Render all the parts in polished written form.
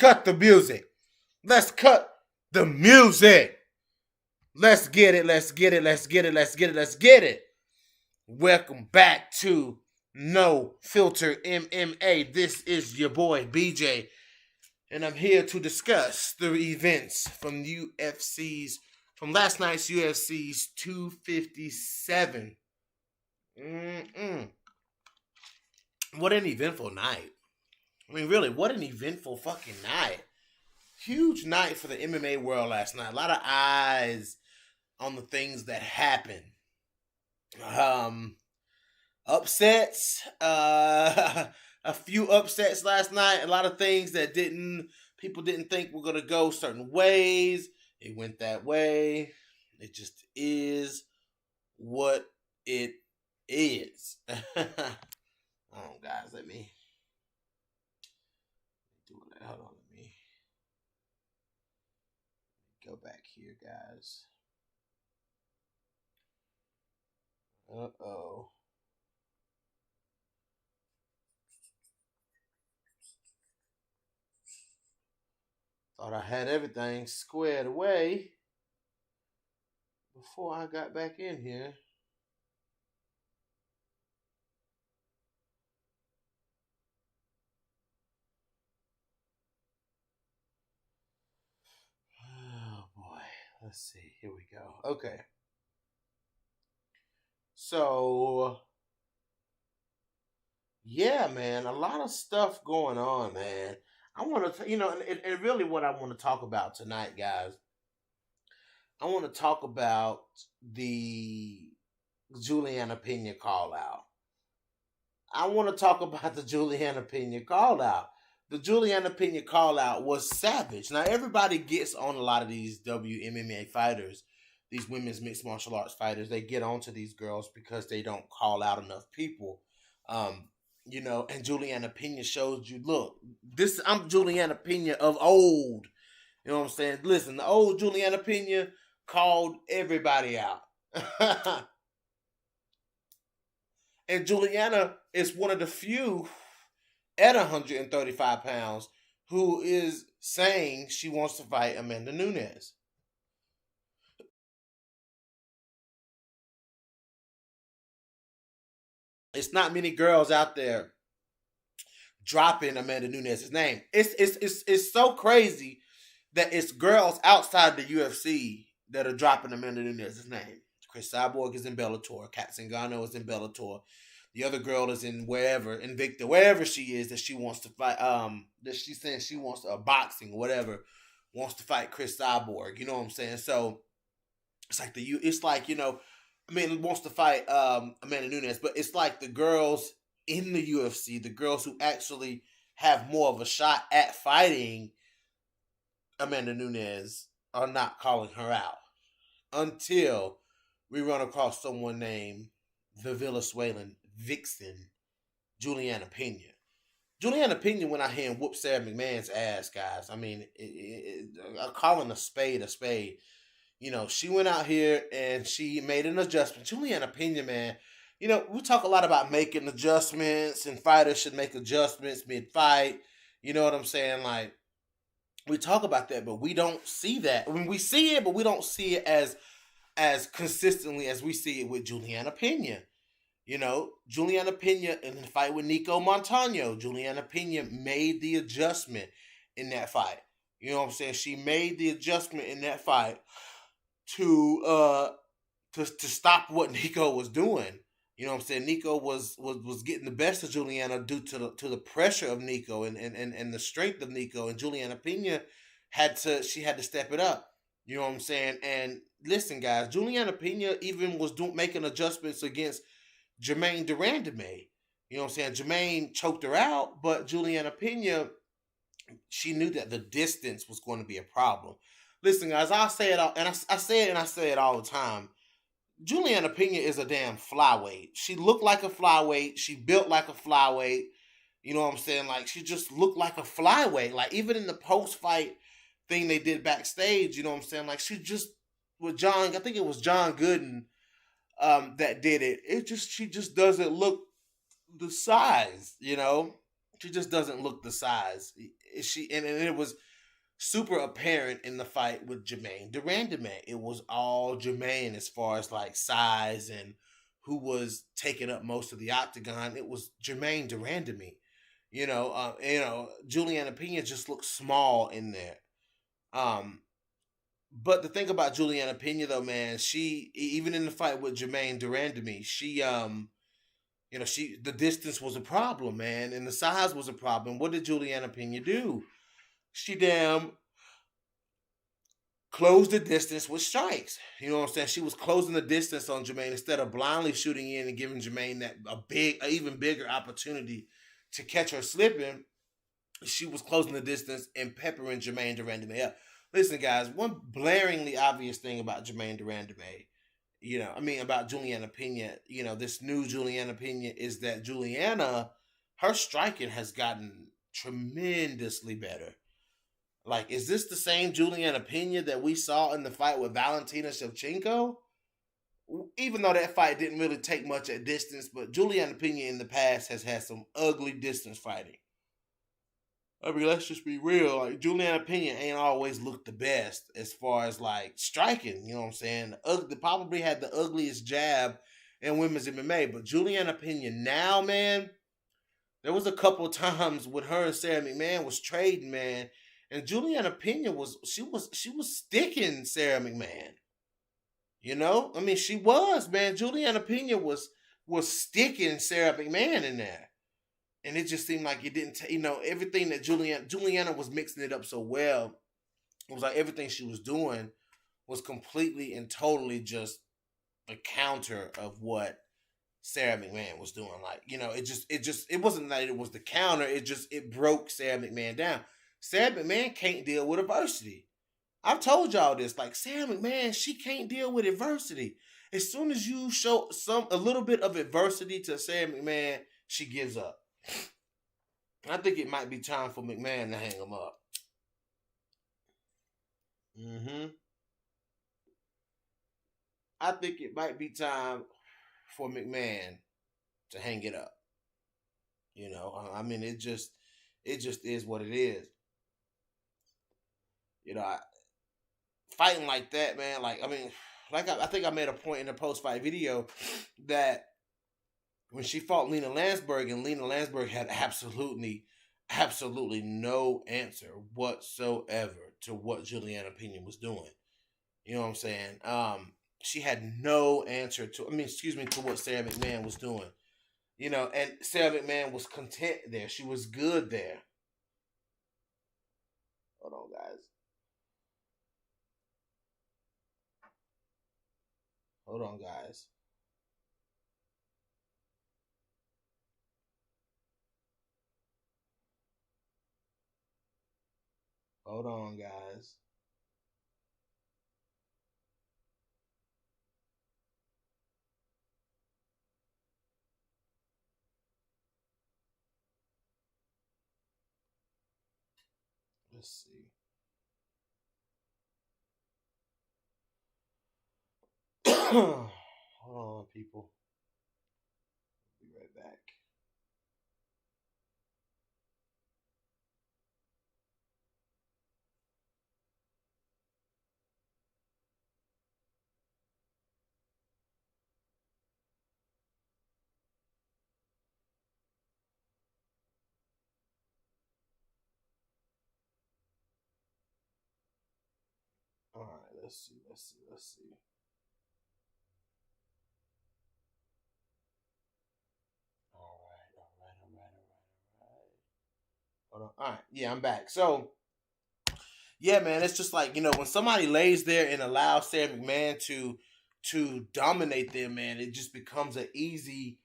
cut the music. Let's cut the music. Let's get it. Let's get it. Let's get it. Let's get it. Let's get it. Welcome back to No Filter MMA. This is your boy BJ, and I'm here to discuss the events from last night's UFC's 257. What an eventful night. I mean, really, what an eventful fucking night. Huge night for the MMA world last night. A lot of eyes on the things that happened. Upsets, a few upsets last night. A lot of things that people didn't think were gonna go certain ways. It went that way. It just is what it is. Oh, guys, let me do that. Hold on, let me go back here, guys. Uh-oh. Thought I had everything squared away before I got back in here. Oh boy. Let's see. Here we go. Okay. So, yeah, man, a lot of stuff going on, man. I want to, and really what I want to talk about tonight, guys, I want to talk about the Juliana Pena call out. I want to talk about the Juliana Pena call out. The Juliana Pena call out was savage. Now, everybody gets on a lot of these WMMA fighters, these women's mixed martial arts fighters. They get onto these girls because they don't call out enough people. And Juliana Pena shows you, look, I'm Juliana Pena of old. You know what I'm saying? Listen, the old Juliana Pena called everybody out. And Juliana is one of the few at 135 pounds who is saying she wants to fight Amanda Nunes. It's not many girls out there dropping Amanda Nunes' name. It's so crazy that it's girls outside the UFC that are dropping Amanda Nunes' name. Chris Cyborg is in Bellator. Kat Zingano is in Bellator. The other girl is in Invicta, wherever she is that she wants to fight. That she's saying she wants boxing, whatever, wants to fight Chris Cyborg. You know what I'm saying? So it's like wants to fight Amanda Nunes, but it's like the girls in the UFC, the girls who actually have more of a shot at fighting Amanda Nunes, are not calling her out until we run across someone named the Venezuelan vixen, Juliana Pena. Juliana Pena went out here and whooped Sarah McMahon's ass, guys. I mean, calling a spade a spade. She went out here and she made an adjustment. Juliana Pena, man, we talk a lot about making adjustments and fighters should make adjustments mid-fight. You know what I'm saying? Like, we talk about that, but we don't see that. I mean, we see it, but we don't see it as consistently as we see it with Juliana Pena. Juliana Pena in the fight with Nico Montano, Juliana Pena made the adjustment in that fight. You know what I'm saying? She made the adjustment in that fight to stop what Nico was doing. You know what I'm saying? Nico was getting the best of Juliana due to the pressure of Nico and the strength of Nico, and Juliana Pena had to step it up. You know what I'm saying? And listen, guys, Juliana Pena even was making adjustments against Jermaine Durandame. You know what I'm saying? Jermaine choked her out, but Juliana Pena, she knew that the distance was going to be a problem. Listen, guys, I'll say it all, and I say it all the time. Juliana Pena is a damn flyweight. She looked like a flyweight. She built like a flyweight. You know what I'm saying? Like, she just looked like a flyweight. Like, even in the post-fight thing they did backstage, you know what I'm saying? Like, she just, with John, I think it was John Gooden that did it. She just doesn't look the size, She just doesn't look the size. She and it was super apparent in the fight with Jermaine Durandame. It was all Jermaine as far as like size and who was taking up most of the octagon. It was Jermaine Durandame. Juliana Pena just looked small in there. Um, but the thing about Juliana Pena though, man, she even in the fight with Jermaine Durandame, she the distance was a problem, man, and the size was a problem. What did Juliana Pena do? She damn closed the distance with strikes. You know what I'm saying? She was closing the distance on Jermaine instead of blindly shooting in and giving Jermaine that even bigger opportunity to catch her slipping. She was closing the distance and peppering Jermaine Durandame up. Listen, guys, one blaringly obvious thing about Jermaine Durandame, about Juliana Pena, this new Juliana Pena is that her striking has gotten tremendously better. Like, is this the same Juliana Pena that we saw in the fight with Valentina Shevchenko? Even though that fight didn't really take much at distance, but Juliana Pena in the past has had some ugly distance fighting. I mean, let's just be real. Like, Juliana Pena ain't always looked the best as far as like striking. You know what I'm saying? They probably had the ugliest jab in women's MMA, but Juliana Pena now, man, there was a couple of times when her and Sarah McMahon was trading, man, and Juliana Pena was sticking Sarah McMahon. I mean, she was, man. Juliana Pena was sticking Sarah McMahon in there. And it just seemed like it didn't, everything that Juliana was mixing it up so well. It was like everything she was doing was completely and totally just the counter of what Sarah McMahon was doing. Like, it wasn't that it was the counter. It broke Sarah McMahon down. Sarah McMahon can't deal with adversity. I've told y'all this. Like, Sarah McMahon, she can't deal with adversity. As soon as you show a little bit of adversity to Sarah McMahon, she gives up. I think it might be time for McMahon to hang him up. I think it might be time for McMahon to hang it up. I mean, it just is what it is. Fighting like that, man. Like, I mean, I think I made a point in the post-fight video that when she fought Lena Landsberg, and Lena Landsberg had absolutely no answer whatsoever to what Juliana Pena was doing. You know what I'm saying? She had no answer to what Sarah McMahon was doing. And Sarah McMahon was content there. She was good there. Hold on, guys. Hold on, guys. Hold on, guys. Let's see. Hold on, people. Be right back. All right, let's see. All right. Hold on. All right, yeah, I'm back. So, yeah, man, it's just like, when somebody lays there and allows Sarah McMahon to dominate them, man, it just becomes an easy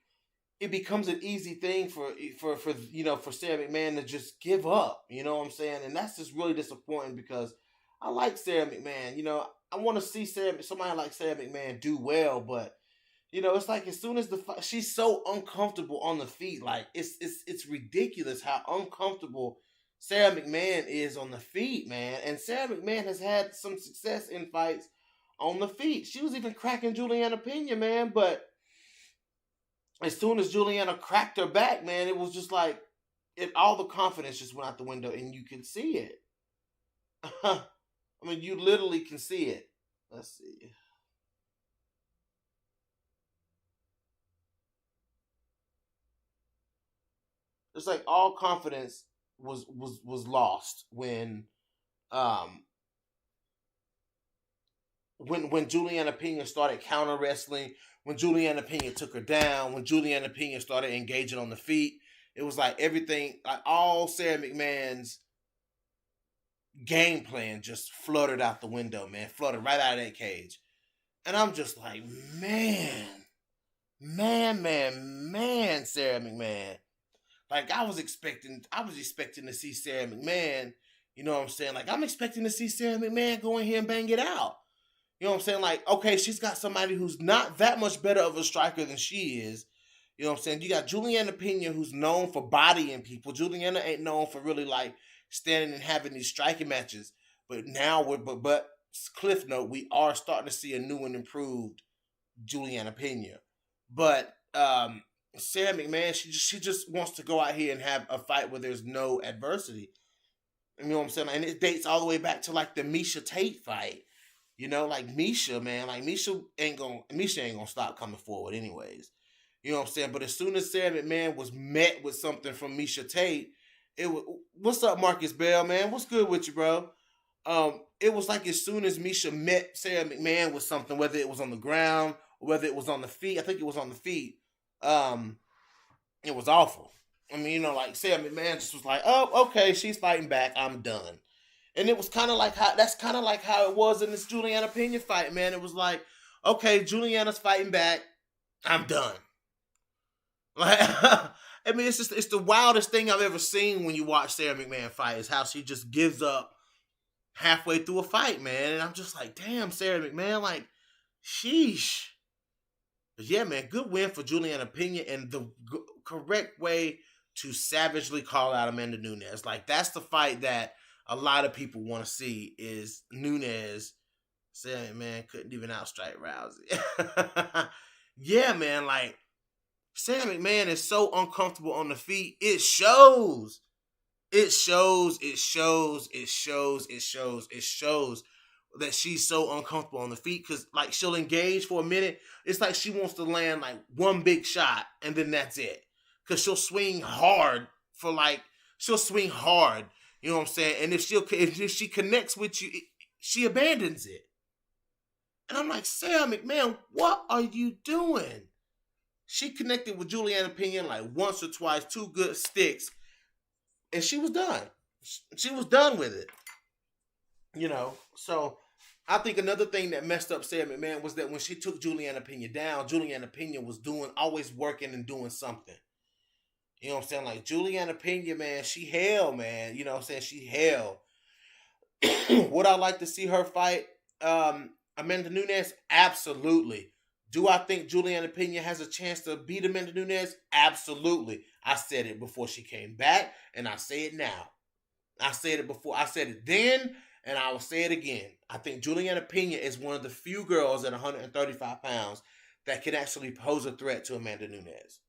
thing for Sarah McMahon to just give up. You know what I'm saying? And that's just really disappointing because I like Sarah McMahon. I want to see somebody like Sarah McMahon do well, but it's like as soon as she's so uncomfortable on the feet, like it's ridiculous how uncomfortable Sarah McMahon is on the feet, man. And Sarah McMahon has had some success in fights on the feet. She was even cracking Juliana Pena, man, but as soon as Juliana cracked her back, man, it was just like all the confidence just went out the window, and you can see it. I mean, you literally can see it. Let's see. It's like all confidence was lost um when Juliana Pena started counter wrestling, when Juliana Pena took her down, when Juliana Pena started engaging on the feet. It was like everything, like all Sarah McMahon's game plan just fluttered out the window, man. Fluttered right out of that cage. And I'm just like, man, Sarah McMahon. Like I was expecting to see Sarah McMahon, you know what I'm saying? Like I'm expecting to see Sarah McMahon go in here and bang it out. You know what I'm saying? Like, okay, she's got somebody who's not that much better of a striker than she is. You know what I'm saying? You got Juliana Pena, who's known for bodying people. Juliana ain't known for really like standing and having these striking matches. But now but Cliff Note, we are starting to see a new and improved Juliana Pena. But Sarah McMahon, she just wants to go out here and have a fight where there's no adversity. You know what I'm saying? And it dates all the way back to like the Misha Tate fight. You know, like Misha, man, like Misha ain't gonna stop coming forward anyways. You know what I'm saying? But as soon as Sarah McMahon was met with something from Misha Tate, it was, what's up, Marcus Bell, man? What's good with you, bro? It was like as soon as Misha met Sarah McMahon with something, whether it was on the ground or whether it was on the feet, I think it was on the feet. Um, it was awful. I mean, you know, like Sarah McMahon just was like, "Oh, okay, she's fighting back. I'm done." And it was kind of like how it was in this Juliana Pena fight, man. It was like, okay, Juliana's fighting back. I'm done. Like, I mean, it's the wildest thing I've ever seen when you watch Sarah McMahon fight is how she just gives up halfway through a fight, man. And I'm just like, damn, Sarah McMahon, like, sheesh. But yeah, man, good win for Juliana Pena and the correct way to savagely call out Amanda Nunes. Like, that's the fight that a lot of people want to see is Nunes saying, man, couldn't even outstrike Rousey. Yeah, man, like, Sam McMahon is so uncomfortable on the feet. It shows. It shows. It shows. It shows. It shows. It shows that she's so uncomfortable on the feet because, like, she'll engage for a minute. It's like she wants to land, like, one big shot, and then that's it. Because she'll swing hard for, like, she'll swing hard. You know what I'm saying? And if she connects with you, she abandons it. And I'm like, Sarah McMahon, what are you doing? She connected with Juliana Pena like once or twice, two good sticks, and she was done. She was done with it. You know, so I think another thing that messed up Sarah McMahon was that when she took Juliana Pena down, Juliana Pena was always working and doing something. You know what I'm saying? Like Juliana Pena, man, she hell, man. You know what I'm saying? She hell. Would I like to see her fight Amanda Nunes? Absolutely. Do I think Juliana Pena has a chance to beat Amanda Nunes? Absolutely. I said it before she came back, and I say it now. I said it before. I said it then, and I will say it again. I think Juliana Pena is one of the few girls at 135 pounds that can actually pose a threat to Amanda Nunes.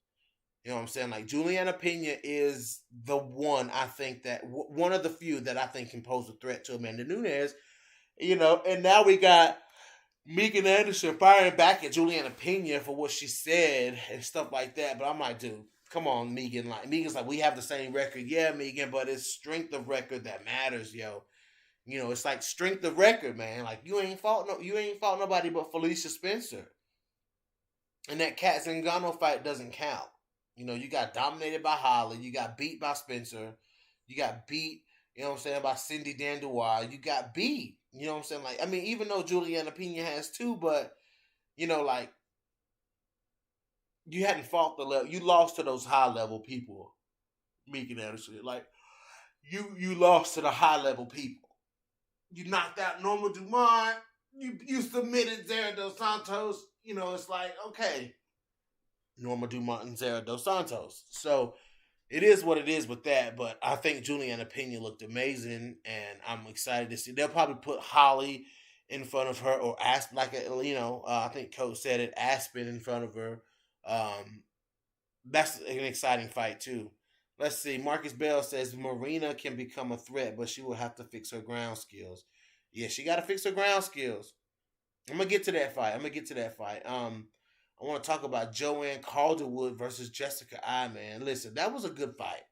You know what I'm saying? Like Juliana Pena is the one I think that one of the few that I think can pose a threat to Amanda Nunes. You know, and now we got Megan Anderson firing back at Juliana Pena for what she said and stuff like that. But I'm like, dude, come on, Megan. Like Megan's like, we have the same record, yeah, Megan, but it's strength of record that matters, yo. You know, it's like strength of record, man. Like you ain't fought nobody but Felicia Spencer. And that Kat Zingano fight doesn't count. You know, you got dominated by Holly. You got beat by Spencer. You got beat, you know what I'm saying, by Cindy Dandois. You got beat. You know what I'm saying? Like, I mean, even though Juliana Pena has two, but, you know, like, you hadn't fought the level. You lost to those high-level people, Megan Anderson. Like, you lost to the high-level people. You knocked out Norma Dumont. You submitted Zara Dos Santos. You know, it's like, okay. Norma Dumont and Zara Dos Santos. So it is what it is with that. But I think Juliana Pena looked amazing, and I'm excited to see. They'll probably put Holly in front of her, or Aspen, like I think Coach said it, Aspen in front of her. That's an exciting fight too. Let's see. Marcus Bell says Marina can become a threat, but she will have to fix her ground skills. Yeah, she got to fix her ground skills. I'm gonna get to that fight. I want to talk about Joanne Calderwood versus Jessica Eye. Man, listen, that was a good fight.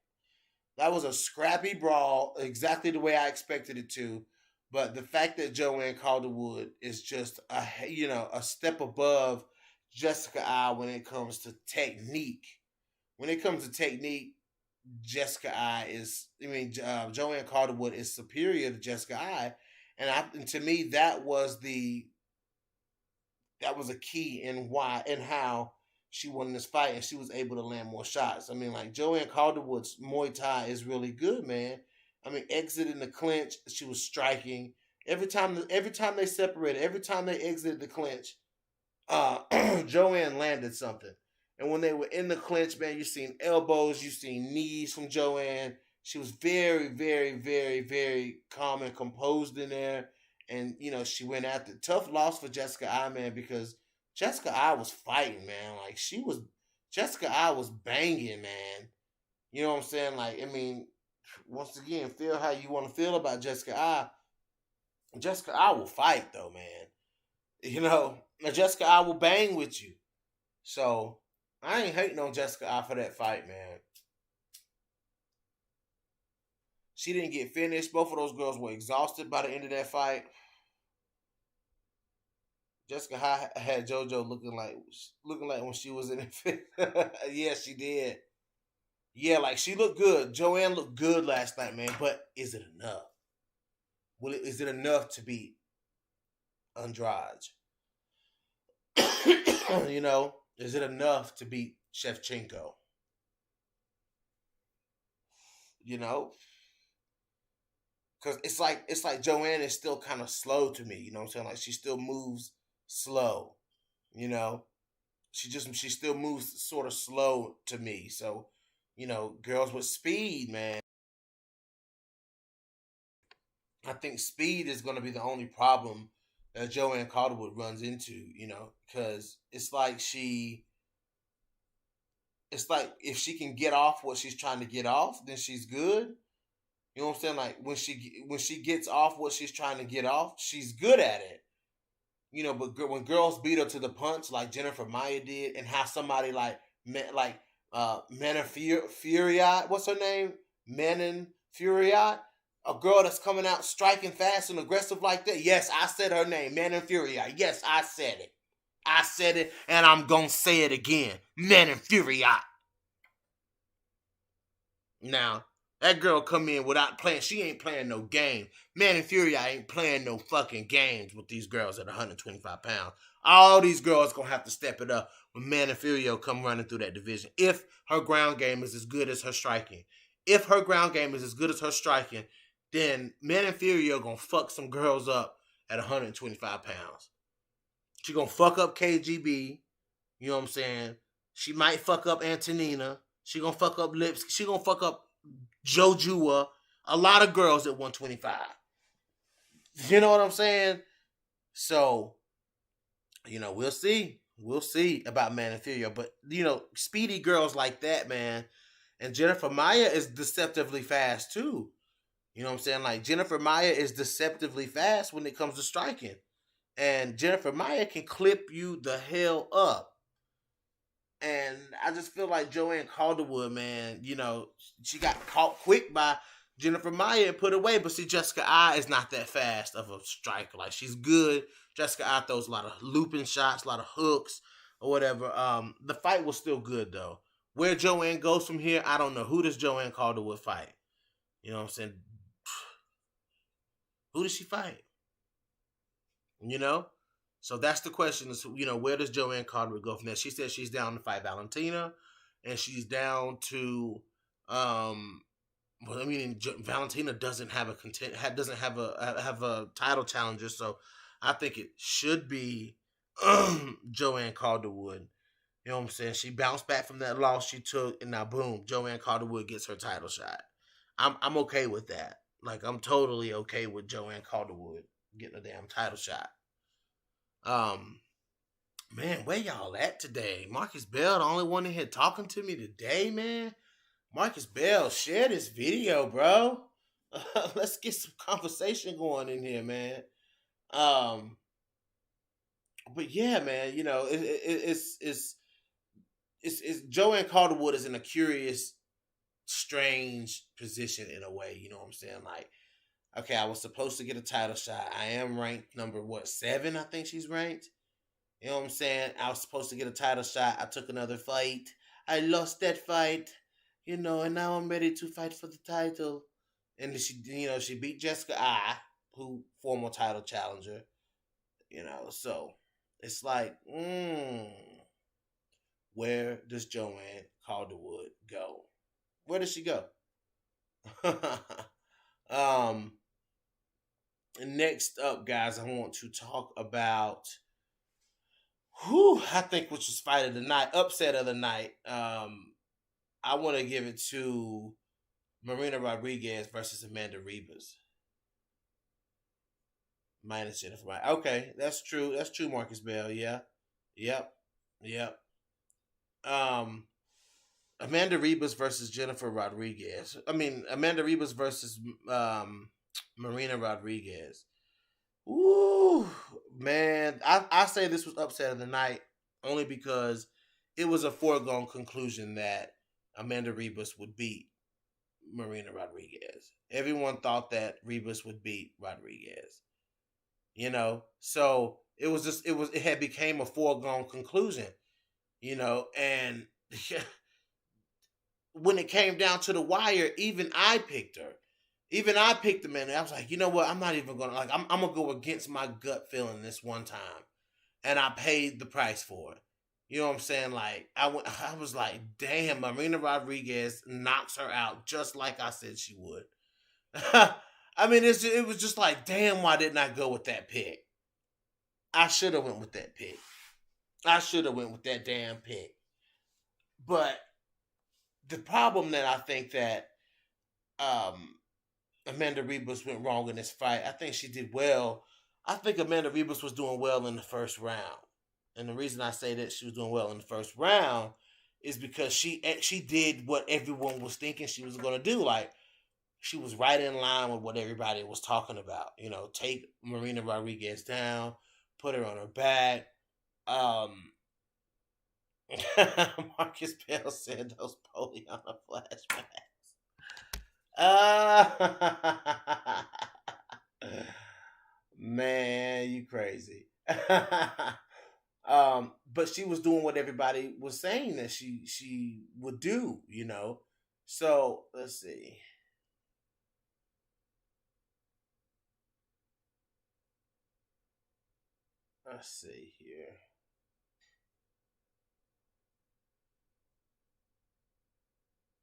That was a scrappy brawl, exactly the way I expected it to. But the fact that Joanne Calderwood is just a step above Jessica Eye when it comes to technique. When it comes to technique, Jessica Eye is. Joanne Calderwood is superior to Jessica Eye, and to me that was a key in why and how she won this fight, and she was able to land more shots. I mean, like Joanne Calderwood's Muay Thai is really good, man. I mean, exiting the clinch, she was striking every time they separated, every time they exited the clinch. Joanne landed something, and when they were in the clinch, man, you seen elbows, you seen knees from Joanne. She was very, very, very, very calm and composed in there, and she went after. Tough loss for Jessica I, man, because Jessica I was fighting, man. Like Jessica I was banging, man. You know what I'm saying? Like, I mean, once again, feel how you want to feel about Jessica I. Jessica I will fight though, man. Jessica I will bang with you. So I ain't hating on Jessica I for that fight, man. She didn't get finished. Both of those girls were exhausted by the end of that fight. Jessica had JoJo looking like when she was in it. Yeah, she did. Yeah, like she looked good. Joanne looked good last night, man. But is it enough? Is it enough to beat Andrade? Is it enough to beat Shevchenko? You know, because it's like Joanne is still kind of slow to me. You know what I'm saying? Like she still moves slow. You know, she still moves sort of slow to me. So, girls with speed, man. I think speed is going to be the only problem that Joanne Calderwood runs into. Because it's like if she can get off what she's trying to get off, then she's good. You know what I'm saying? Like when she gets off what she's trying to get off, she's good at it. But when girls beat her to the punch, like Jennifer Maya did, and how somebody Manon Furiat, what's her name? Manon Furiat, a girl that's coming out striking fast and aggressive like that. Yes, I said her name, Manon Furiat. Yes, I said it. I said it, and I'm gonna say it again, Manon Furiat. Now, that girl come in without playing. She ain't playing no game. Manon Furiat ain't playing no fucking games with these girls at 125 pounds. All these girls gonna have to step it up when Manon Furiat come running through that division. If her ground game is as good as her striking. If her ground game is as good as her striking, then Manon Furiat gonna fuck some girls up at 125 pounds. She gonna fuck up KGB. You know what I'm saying? She might fuck up Antonina. She gonna fuck up Lips. She gonna fuck up Jojua. A lot of girls at 125. You know what I'm saying? So, we'll see. We'll see about Maniferio. But, speedy girls like that, man. And Jennifer Maya is deceptively fast, too. You know what I'm saying? Like, Jennifer Maya is deceptively fast when it comes to striking. And Jennifer Maya can clip you the hell up. And I just feel like Joanne Calderwood, man, she got caught quick by Jennifer Maya and put away. But see, Jessica I is not that fast of a striker. Like, she's good. Jessica I throws a lot of looping shots, a lot of hooks, or whatever. The fight was still good, though. Where Joanne goes from here, I don't know. Who does Joanne Calderwood fight? You know what I'm saying? Who does she fight? So that's the question is, where does Joanne Calderwood go from there? She said she's down to fight Valentina, and she's down to, Valentina doesn't have a title challenger, so I think it should be Joanne Calderwood. You know what I'm saying? She bounced back from that loss she took, and now boom, Joanne Calderwood gets her title shot. I'm okay with that. Like, I'm totally okay with Joanne Calderwood getting a damn title shot. Man, where y'all at today? Marcus Bell, the only one in here talking to me today, man. Marcus Bell, share this video, bro. Let's get some conversation going in here, man. Um, but yeah, man, it's Joanne Calderwood is in a curious, strange position in a way. You know what I'm saying? Like, okay, I was supposed to get a title shot. I am ranked number what 7? I think she's ranked. You know what I'm saying? I was supposed to get a title shot. I took another fight. I lost that fight. And now I'm ready to fight for the title. And she beat Jessica who former title challenger. So it's like, where does Joanne Calderwood go? Where does she go? um, Next up, guys, I want to talk about I think which was fight of the night, upset of the night. I want to give it to Marina Rodriguez versus Amanda Ribas. Minus Jennifer. Right. Okay, that's true. That's true, Marcus Bell. Yeah. Yep. Yep. Um, Amanda Ribas versus Jennifer Rodriguez. I mean, Amanda Ribas versus Marina Rodriguez. Ooh, man. I say this was upset of the night only because it was a foregone conclusion that Amanda Ribas would beat Marina Rodriguez. Everyone thought that Ribas would beat Rodriguez. So it had became a foregone conclusion, and when it came down to the wire, even I picked her. Even I picked the man. I was like, you know what? I'm not even gonna I'm gonna go against my gut feeling this one time, and I paid the price for it. You know what I'm saying? Like I was like, damn, Marina Rodriguez knocks her out just like I said she would. I mean, it was just like, damn, why didn't I go with that pick? I should have went with that pick. I should have went with that damn pick. But the problem that I think that um, Amanda Ribas went wrong in this fight, I think she did well. I think Amanda Ribas was doing well in the first round. And the reason I say that she was doing well in the first round is because she did what everyone was thinking she was going to do. Like, she was right in line with what everybody was talking about. Take Marina Rodriguez down, put her on her back. Marcus Bell said those Poliana flashbacks. Man, you crazy. But she was doing what everybody was saying that she would do. So let's see. Let's see here.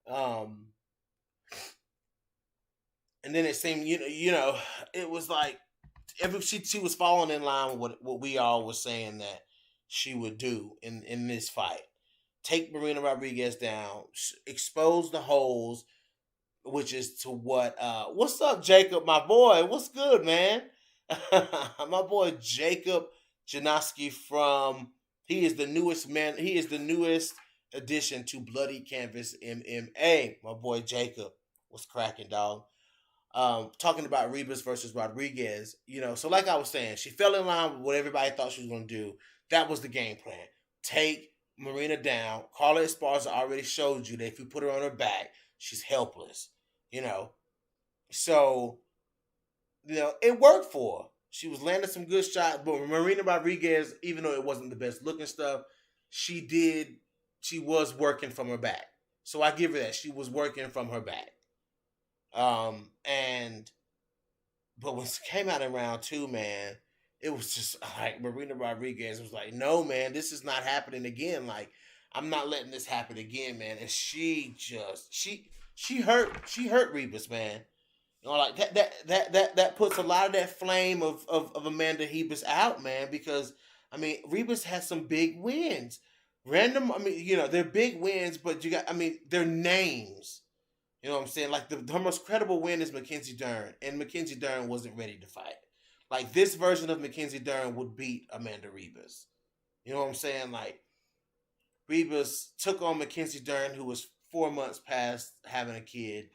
Um, and then it seemed, it was like she was falling in line with what we all were saying that she would do in this fight. Take Marina Rodriguez down, expose the holes, which is to what's up, Jacob, my boy? What's good, man? My boy Jacob Janoski he is the newest man. He is the newest addition to Bloody Canvas MMA. My boy Jacob, what's cracking, dog? Talking about Ribas versus Rodriguez, so like I was saying, she fell in line with what everybody thought she was going to do. That was the game plan. Take Marina down. Carla Esparza already showed you that if you put her on her back, she's helpless. You know, so it worked for her. She was landing some good shots, but Marina Rodriguez, even though it wasn't the best looking stuff, she was working from her back. So I give her that. She was working from her back. And but when it came out in round 2, man, it was just like Marina Rodriguez was like, no, man, this is not happening again. Like, I'm not letting this happen again, man. And she hurt Ribas, man. Like that puts a lot of that flame of Amanda Ribas out, man, because I mean Ribas has some big wins. I mean, they're big wins, but they're names. You know what I'm saying? Like her most credible win is Mackenzie Dern, and Mackenzie Dern wasn't ready to fight. Like this version of Mackenzie Dern would beat Amanda Ribas. You know what I'm saying? Like Ribas took on Mackenzie Dern, who was 4 months past having a kid,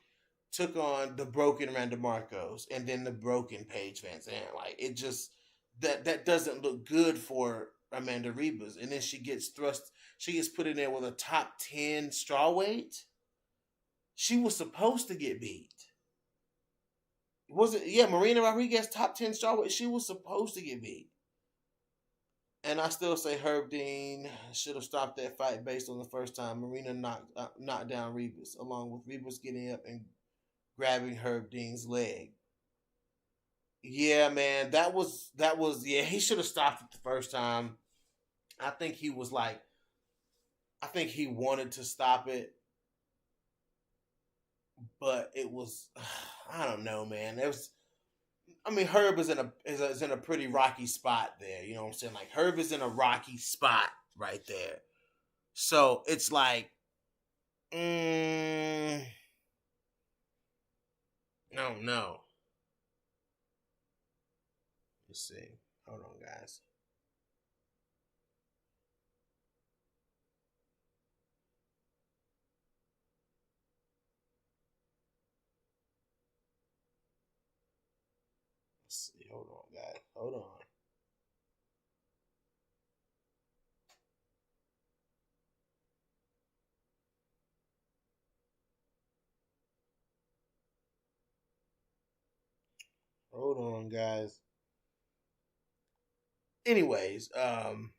took on the broken Randa Marcos and then the broken Paige Van Zandt. Like it just that doesn't look good for Amanda Rebus. And then she gets put in there with a top 10 strawweight. She was supposed to get beat. Was it? Yeah, Marina Rodriguez, top 10 strawweight. She was supposed to get beat. And I still say Herb Dean should have stopped that fight based on the first time Marina knocked down Rebus, along with Rebus getting up and grabbing Herb Dean's leg. Yeah, man, that was yeah. He should have stopped it the first time. I think he was like, I think he wanted to stop it, but it was, I don't know, man. It was. I mean, Herb is in a pretty rocky spot there. You know what I'm saying? Like Herb is in a rocky spot right there. So it's like, no, no. Let's see. Hold on, guys. Let's see. Hold on, guys. Hold on. Hold on, guys. Anyways, it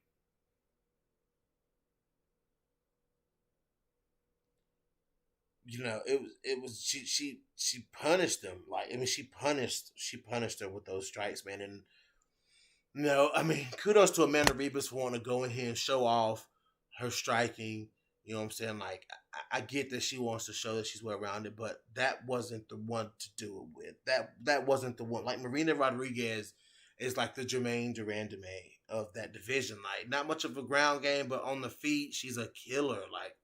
was she punished him. Like I mean, she punished her with those strikes, man. And no, I mean, kudos to Amanda Rebus for wanting to go in here and show off her striking. You know what I'm saying? Like, I get that she wants to show that she's well rounded, but that wasn't the one to do it with. That wasn't the one. Like Marina Rodriguez is like the Jermaine Durandame of that division. Like, not much of a ground game, but on the feet, she's a killer. Like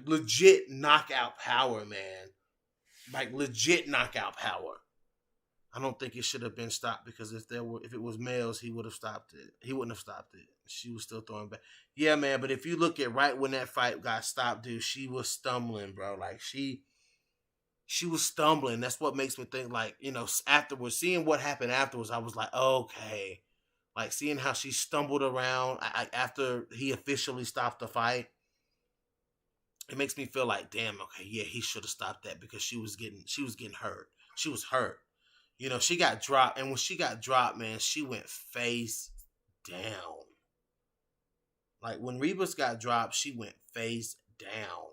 legit knockout power, man. Like legit knockout power. I don't think it should have been stopped because if it was males, he would have stopped it. He wouldn't have stopped it. She was still throwing back. Yeah, man. But if you look at right when that fight got stopped, dude, she was stumbling, bro. Like she was stumbling. That's what makes me think. Like afterwards, seeing what happened afterwards, I was like, okay. Like seeing how she stumbled around after he officially stopped the fight, it makes me feel like, damn, okay, yeah, he should have stopped that because she was getting hurt. She was hurt. She got dropped, and when she got dropped, man, she went face down. Like when Rebus got dropped, she went face down.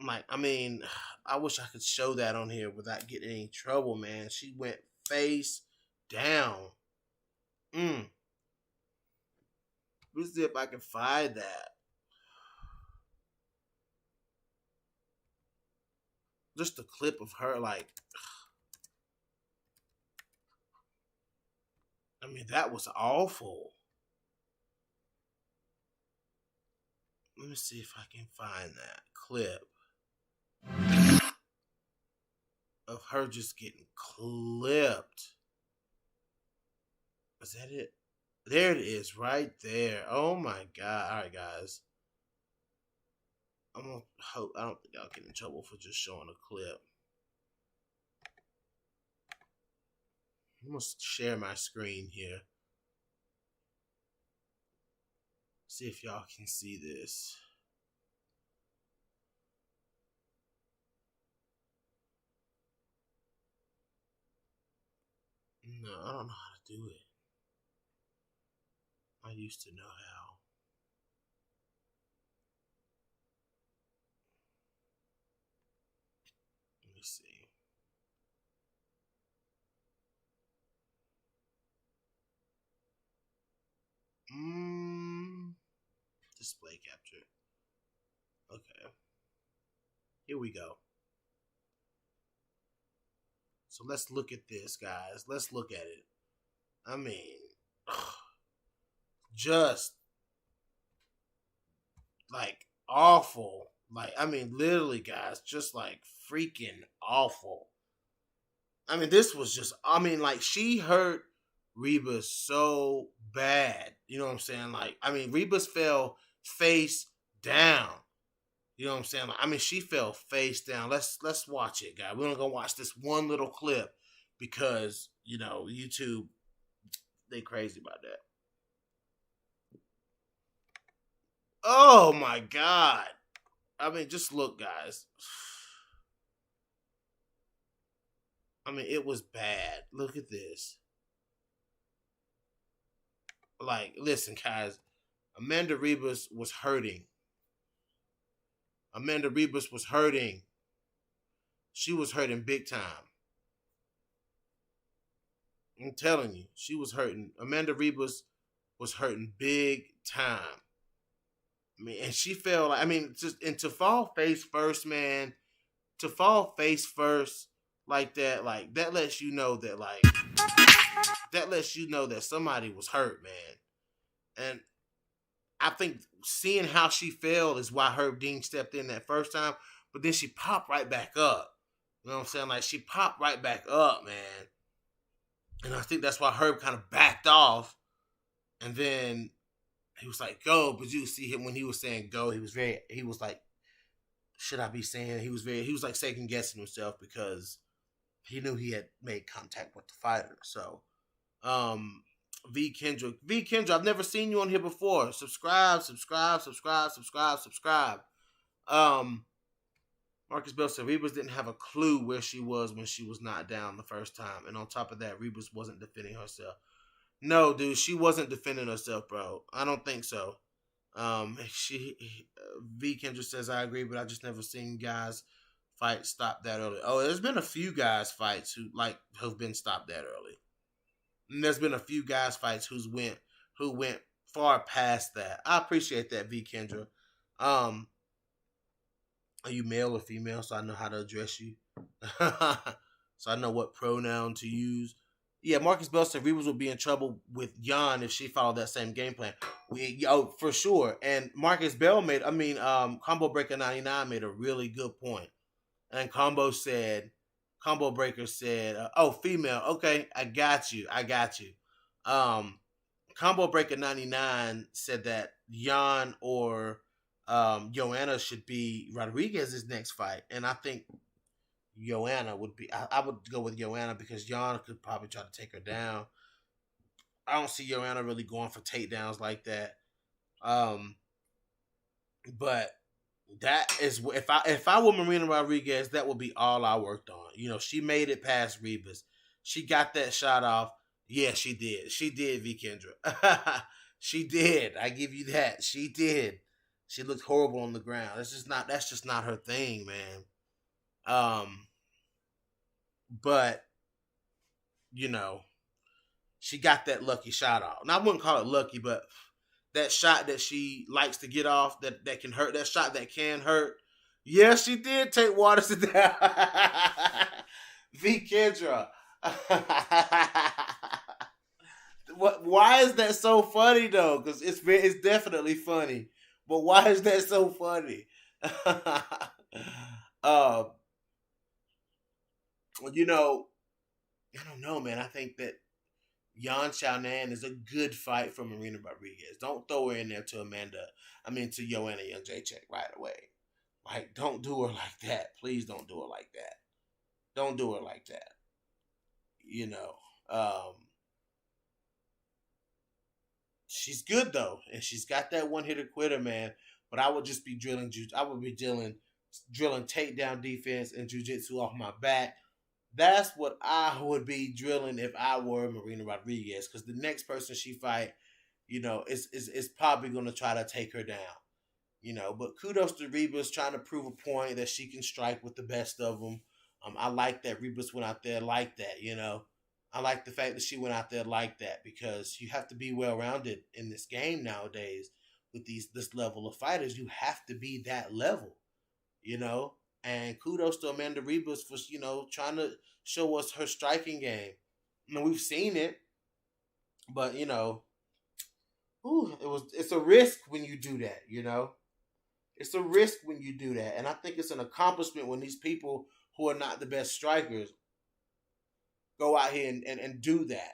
Like, I mean, I wish I could show that on here without getting any trouble, man. She went face down. Mm. Let's see if I can find that. Just a clip of her, like, I mean, that was awful. Let me see if I can find that clip of her just getting clipped. Is that it? There it is, right there. Oh my god! All right, guys. I'm gonna hope I don't think I'll get in trouble for just showing a clip. I'm gonna share my screen here. See if y'all can see this. No, I don't know how to do it. I used to know how. Let me see. Display capture. Okay. Here we go. So let's look at this, guys. Let's look at it. I mean, just like awful. Like, I mean, literally, guys, just like freaking awful. I mean, this was just, I mean, like, she hurt Rebus so bad. You know what I'm saying? Like, I mean, Rebus fell face down. You know what I'm saying? I mean, she fell face down. Let's watch it, guys. We're gonna watch this one little clip because YouTube they crazy about that. Oh my god! I mean, just look, guys. I mean, it was bad. Look at this. Like, listen, guys. Amanda Rebus was hurting. Amanda Rebus was hurting. She was hurting big time. I'm telling you, she was hurting. Amanda Rebus was hurting big time. I mean, and she fell. I mean, to fall face first, man. To fall face first like that lets you know that somebody was hurt, man. And I think seeing how she fell is why Herb Dean stepped in that first time, but then she popped right back up. You know what I'm saying? Like, she popped right back up, man. And I think that's why Herb kind of backed off. And then he was like, go. But you see him when he was saying go, he was like, should I be saying? He was like second guessing himself because he knew he had made contact with the fighter. So, V Kendra, I've never seen you on here before. Subscribe. Marcus Bell said Rebus didn't have a clue where she was when she was knocked down the first time. And on top of that, Rebus wasn't defending herself. No, dude, she wasn't defending herself, bro. I don't think so. V Kendra says, I agree, but I just never seen guys fight stop that early. Oh, there's been a few guys fights who have been stopped that early. And there's been a few guys fights who went far past that. I appreciate that, V Kendra. Are you male or female? So I know how to address you. So I know what pronoun to use. Yeah, Marcus Bell said Rebus would be in trouble with Yan if she followed that same game plan. For sure. And Marcus Bell Combo Breaker 99 made a really good point. And Combo Breaker said, oh, female. Okay, I got you. Combo Breaker 99 said that Yan or Joanna should be Rodriguez's next fight. And I think Joanna would be. I would go with Joanna because Joanna could probably try to take her down. I don't see Joanna really going for takedowns like that. But that is if I were Marina Rodriguez, that would be all I worked on. She made it past Rebus. She got that shot off. Yeah, she did. She did, V Kendra. She did. I give you that. She did. She looked horrible on the ground. That's just not her thing, man. But she got that lucky shot off. And I wouldn't call it lucky, but that shot that she likes to get off that can hurt, that shot that can hurt. Yeah, she did take Waters down. V Kendra. Why is that so funny though? Because it's definitely funny. But why is that so funny? I don't know, man. I think that Yan Xiaonan is a good fight for Marina Rodriguez. Don't throw her in there to Joanna Jędrzejczyk right away. Like, don't do her like that. Please don't do her like that. Don't do her like that. She's good though, and she's got that one hitter quitter, man. But I would just be drilling. I would be drilling takedown defense and jiu-jitsu off my back. That's what I would be drilling if I were Marina Rodriguez, because the next person she fight, is probably going to try to take her down. But kudos to Rebus trying to prove a point that she can strike with the best of them. I like that Rebus went out there like that. I like the fact that she went out there like that because you have to be well-rounded in this game nowadays with this level of fighters. You have to be that level, And kudos to Amanda Rebus for, trying to show us her striking game. We've seen it, but, it's a risk when you do that, It's a risk when you do that. And I think it's an accomplishment when these people who are not the best strikers go out here and do that.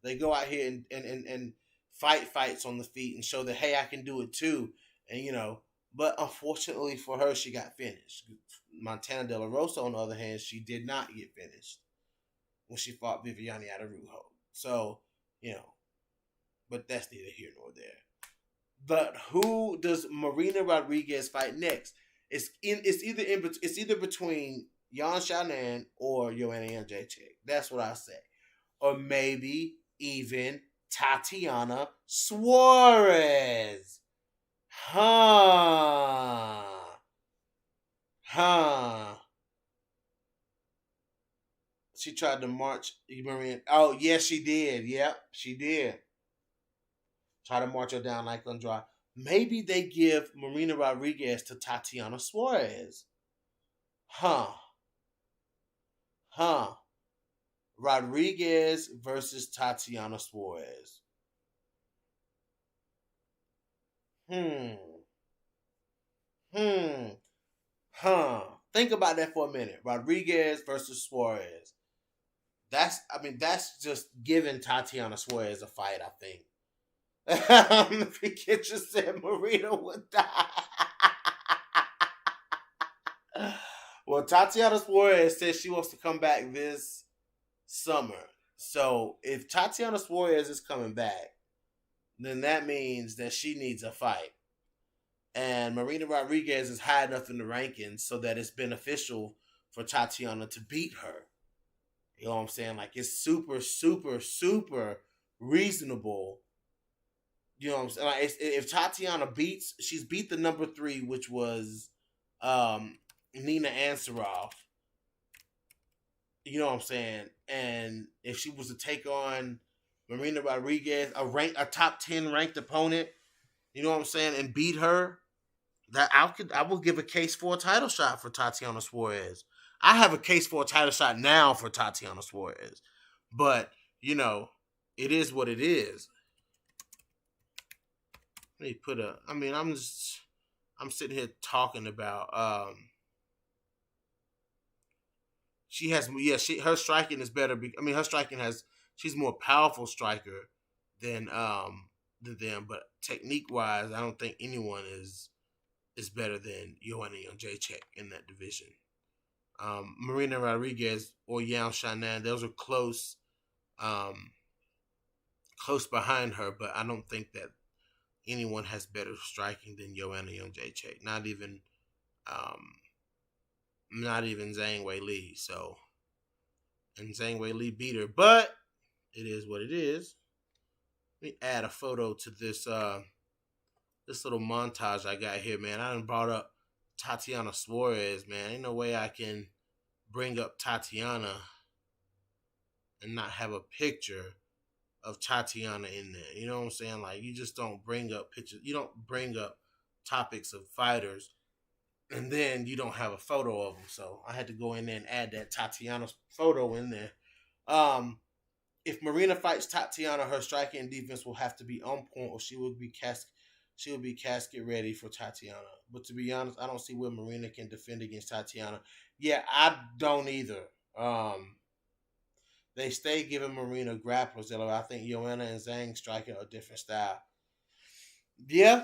They go out here and fight fights on the feet and show that, hey, I can do it too. And, But unfortunately for her, she got finished. Montana De La Rosa, on the other hand, she did not get finished when she fought Viviane Araújo. So, you know, but that's neither here nor there. But who does Marina Rodriguez fight next? It's either between Yan Xiaonan or Joanna Jędrzejczyk. That's what I say. Or maybe even Tatiana Suarez. Huh. Huh. She tried to march Marina. Oh, yes, she did. Yep, she did. Try to march her down like Andrade. Maybe they give Marina Rodriguez to Tatiana Suarez. Huh. Huh. Rodriguez versus Tatiana Suarez. Hmm. Hmm. Huh. Think about that for a minute. Rodriguez versus Suarez. That's just giving Tatiana Suarez a fight, I think. Forget you said Marina would die. Well, Tatiana Suarez says she wants to come back this summer. So if Tatiana Suarez is coming back, then that means that she needs a fight. And Marina Rodriguez is high enough in the rankings so that it's beneficial for Tatiana to beat her. You know what I'm saying? Like it's super, super, super reasonable. You know what I'm saying? Like if Tatiana she's beat the number 3, which was Nina Ansaroff. You know what I'm saying? And if she was to take on Marina Rodriguez, a top 10 ranked opponent, you know what I'm saying, and beat her, that I will give a case for a title shot for Tatiana Suarez. I have a case for a title shot now for Tatiana Suarez. But, you know, it is what it is. Let me put I'm sitting here talking about her striking is better. Her striking she's more powerful striker than them, but technique wise, I don't think anyone is better than Joanna Jędrzejczyk in that division. Marina Rodriguez or Yan Xiaonan, those are close behind her, but I don't think that anyone has better striking than Joanna Jędrzejczyk. Not even Zhang Weili. So, and Zhang Weili beat her, but it is what it is. Let me add a photo to this this little montage I got here, man. I done brought up Tatiana Suarez, man. Ain't no way I can bring up Tatiana and not have a picture of Tatiana in there. You know what I'm saying? Like, you just don't bring up pictures. You don't bring up topics of fighters and then you don't have a photo of them. So I had to go in there and add that Tatiana photo in there. If Marina fights Tatiana, her striking and defense will have to be on point, or she will be casket ready for Tatiana. But to be honest, I don't see where Marina can defend against Tatiana. Yeah, I don't either. They stay giving Marina grapplers. I think Joanna and Zhang striking a different style. Yeah.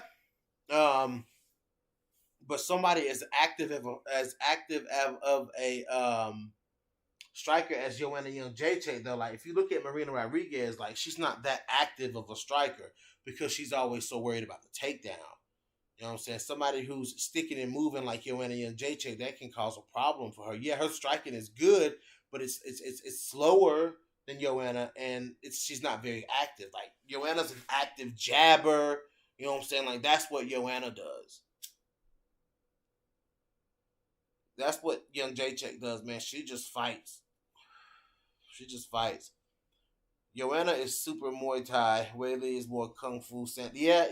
But somebody as active of a striker as Joanna Jędrzejczyk, though, like if you look at Marina Rodriguez, like she's not that active of a striker because she's always so worried about the takedown. You know what I'm saying? Somebody who's sticking and moving like Joanna Jędrzejczyk, that can cause a problem for her. Yeah, her striking is good, but it's slower than Joanna, and she's not very active. Like Joanna's an active jabber. You know what I'm saying? Like that's what Joanna does. That's what young Jacek does, man. She just fights. She just fights. Joanna is super Muay Thai. Weili is more Kung Fu. Yeah.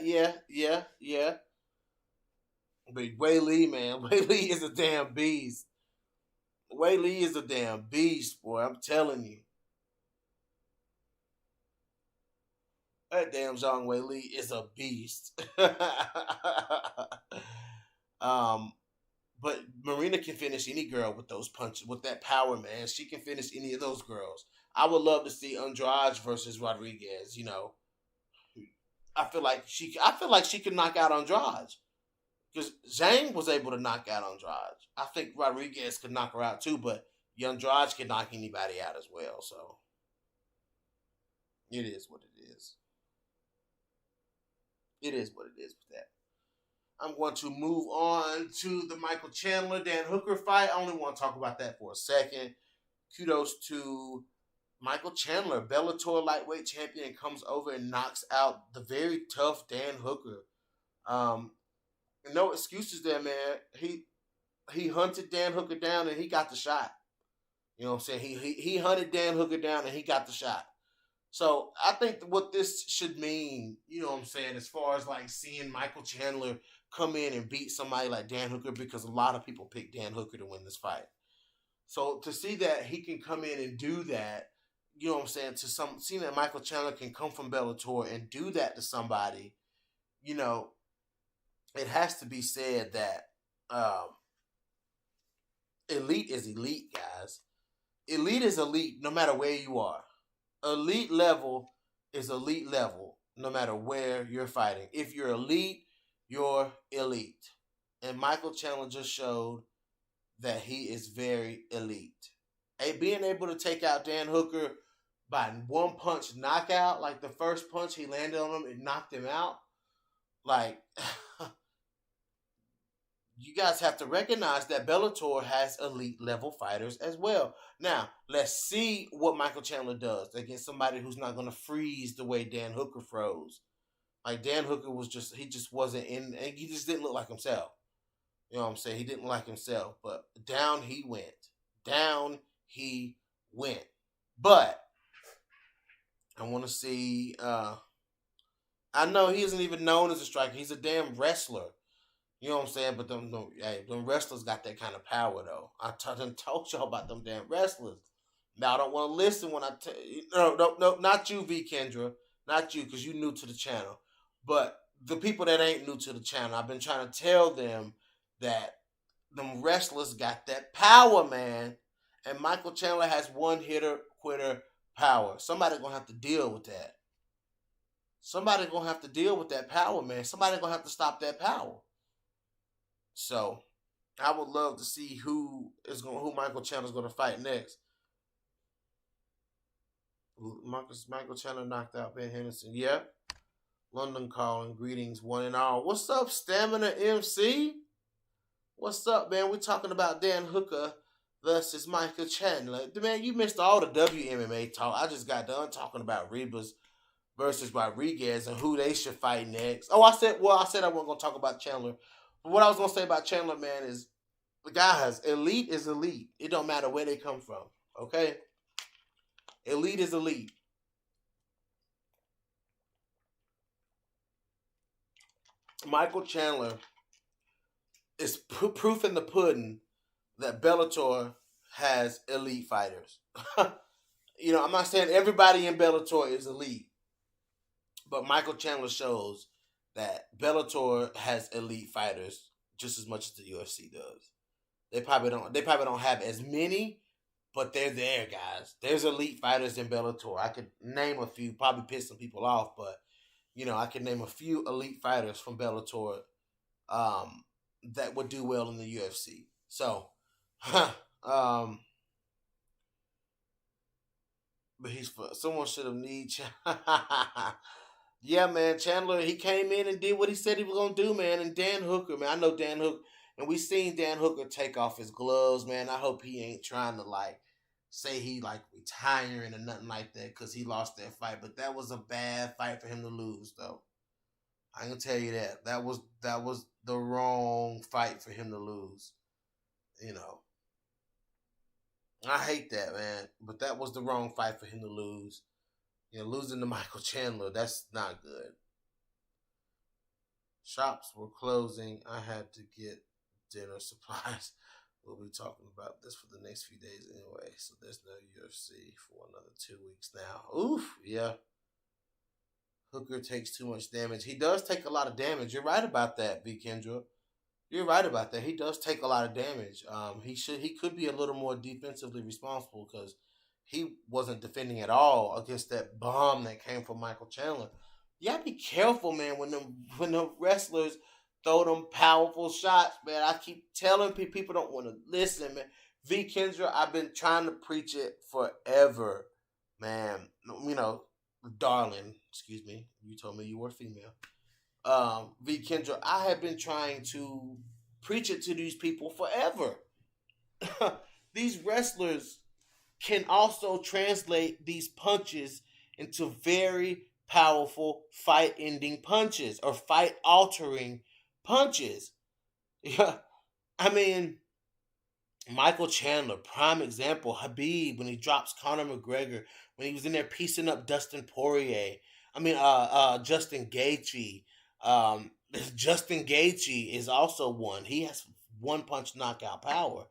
But Weili, man, Weili is a damn beast. Weili is a damn beast, boy. I'm telling you. That damn Zhang Weili is a beast. um, but Marina can finish any girl with those punches, with that power, man. She can finish any of those girls. I would love to see Andrade versus Rodriguez. You know, I feel like she could knock out Andrade Because Zhang was able to knock out Andrade. I think Rodriguez could knock her out too, but Andrade can knock anybody out as well. So it is what it is. It is what it is with that. I'm going to move on to the Michael Chandler Dan Hooker fight. I only want to talk about that for a second. Kudos to Michael Chandler, Bellator lightweight champion, comes over and knocks out the very tough Dan Hooker. No excuses there, man. He hunted Dan Hooker down and he got the shot. You know what I'm saying? He hunted Dan Hooker down and he got the shot. So I think what this should mean, you know what I'm saying, as far as like seeing Michael Chandler come in and beat somebody like Dan Hooker, because a lot of people picked Dan Hooker to win this fight. So to see that he can come in and do that, you know what I'm saying, seeing that Michael Chandler can come from Bellator and do that to somebody, you know, it has to be said that elite is elite, guys. Elite is elite no matter where you are. Elite level is elite level no matter where you're fighting. If you're elite, you're elite. And Michael Chandler just showed that he is very elite. Being able to take out Dan Hooker by one punch knockout, like the first punch he landed on him, it knocked him out. Like, you guys have to recognize that Bellator has elite level fighters as well. Now, let's see what Michael Chandler does against somebody who's not going to freeze the way Dan Hooker froze. Like, Dan Hooker he just wasn't in, and he just didn't look like himself. You know what I'm saying? He didn't look like himself, but down he went. Down he went. But I want to see, I know he isn't even known as a striker. He's a damn wrestler. You know what I'm saying? But them wrestlers got that kind of power, though. I done told y'all about them damn wrestlers. Now, I don't want to listen when I tell you. No, not you, V. Kendra. Not you, because you new to the channel. But the people that ain't new to the channel, I've been trying to tell them that them wrestlers got that power, man. And Michael Chandler has one hitter, quitter power. Somebody going to have to deal with that. Somebody going to have to deal with that power, man. Somebody going to have to stop that power. So, I would love to see who Michael Chandler's going to fight next. Michael Chandler knocked out Ben Henderson. Yep. London calling. Greetings, one and all. What's up, Stamina MC? What's up, man? We're talking about Dan Hooker versus Michael Chandler. Man, you missed all the WMMA talk. I just got done talking about Ribas versus Rodriguez and who they should fight next. I said I wasn't going to talk about Chandler. But what I was going to say about Chandler, man, is, guys, elite is elite. It don't matter where they come from, okay? Elite is elite. Michael Chandler is proof in the pudding that Bellator has elite fighters. You know, I'm not saying everybody in Bellator is elite, but Michael Chandler shows that Bellator has elite fighters just as much as the UFC does. They probably don't have as many, but they're there, guys. There's elite fighters in Bellator. I could name a few, probably piss some people off, but you know, I could name a few elite fighters from Bellator that would do well in the UFC. So, but someone should have need. Yeah, man, Chandler, he came in and did what he said he was gonna do, man. And Dan Hooker, man, I know Dan Hooker, and we seen Dan Hooker take off his gloves, man. I hope he ain't trying to like say he like retiring or nothing like that because he lost that fight. But that was a bad fight for him to lose, though. I can tell you that that was the wrong fight for him to lose. You know, I hate that, man, but that was the wrong fight for him to lose. You know, losing to Michael Chandler, that's not good. Shops were closing. I had to get dinner supplies. We'll be talking about this for the next few days anyway. So there's no UFC for another 2 weeks now. Oof, yeah. Hooker takes too much damage. He does take a lot of damage. You're right about that, V. Kendra. You're right about that. He does take a lot of damage. He could be a little more defensively responsible because he wasn't defending at all against that bomb that came from Michael Chandler. You gotta be careful, man, when the wrestlers throw them powerful shots, man. I keep telling people don't want to listen, man. V Kendra, I've been trying to preach it forever, man. You know, darling, excuse me. You told me you were female. V Kendra, I have been trying to preach it to these people forever. These wrestlers can also translate these punches into very powerful fight ending punches or fight altering punches. Yeah, I mean, Michael Chandler, prime example. Habib when he drops Conor McGregor, when he was in there piecing up Dustin Poirier. Justin Gaethje. Um, Justin Gaethje is also one. He has one punch knockout power,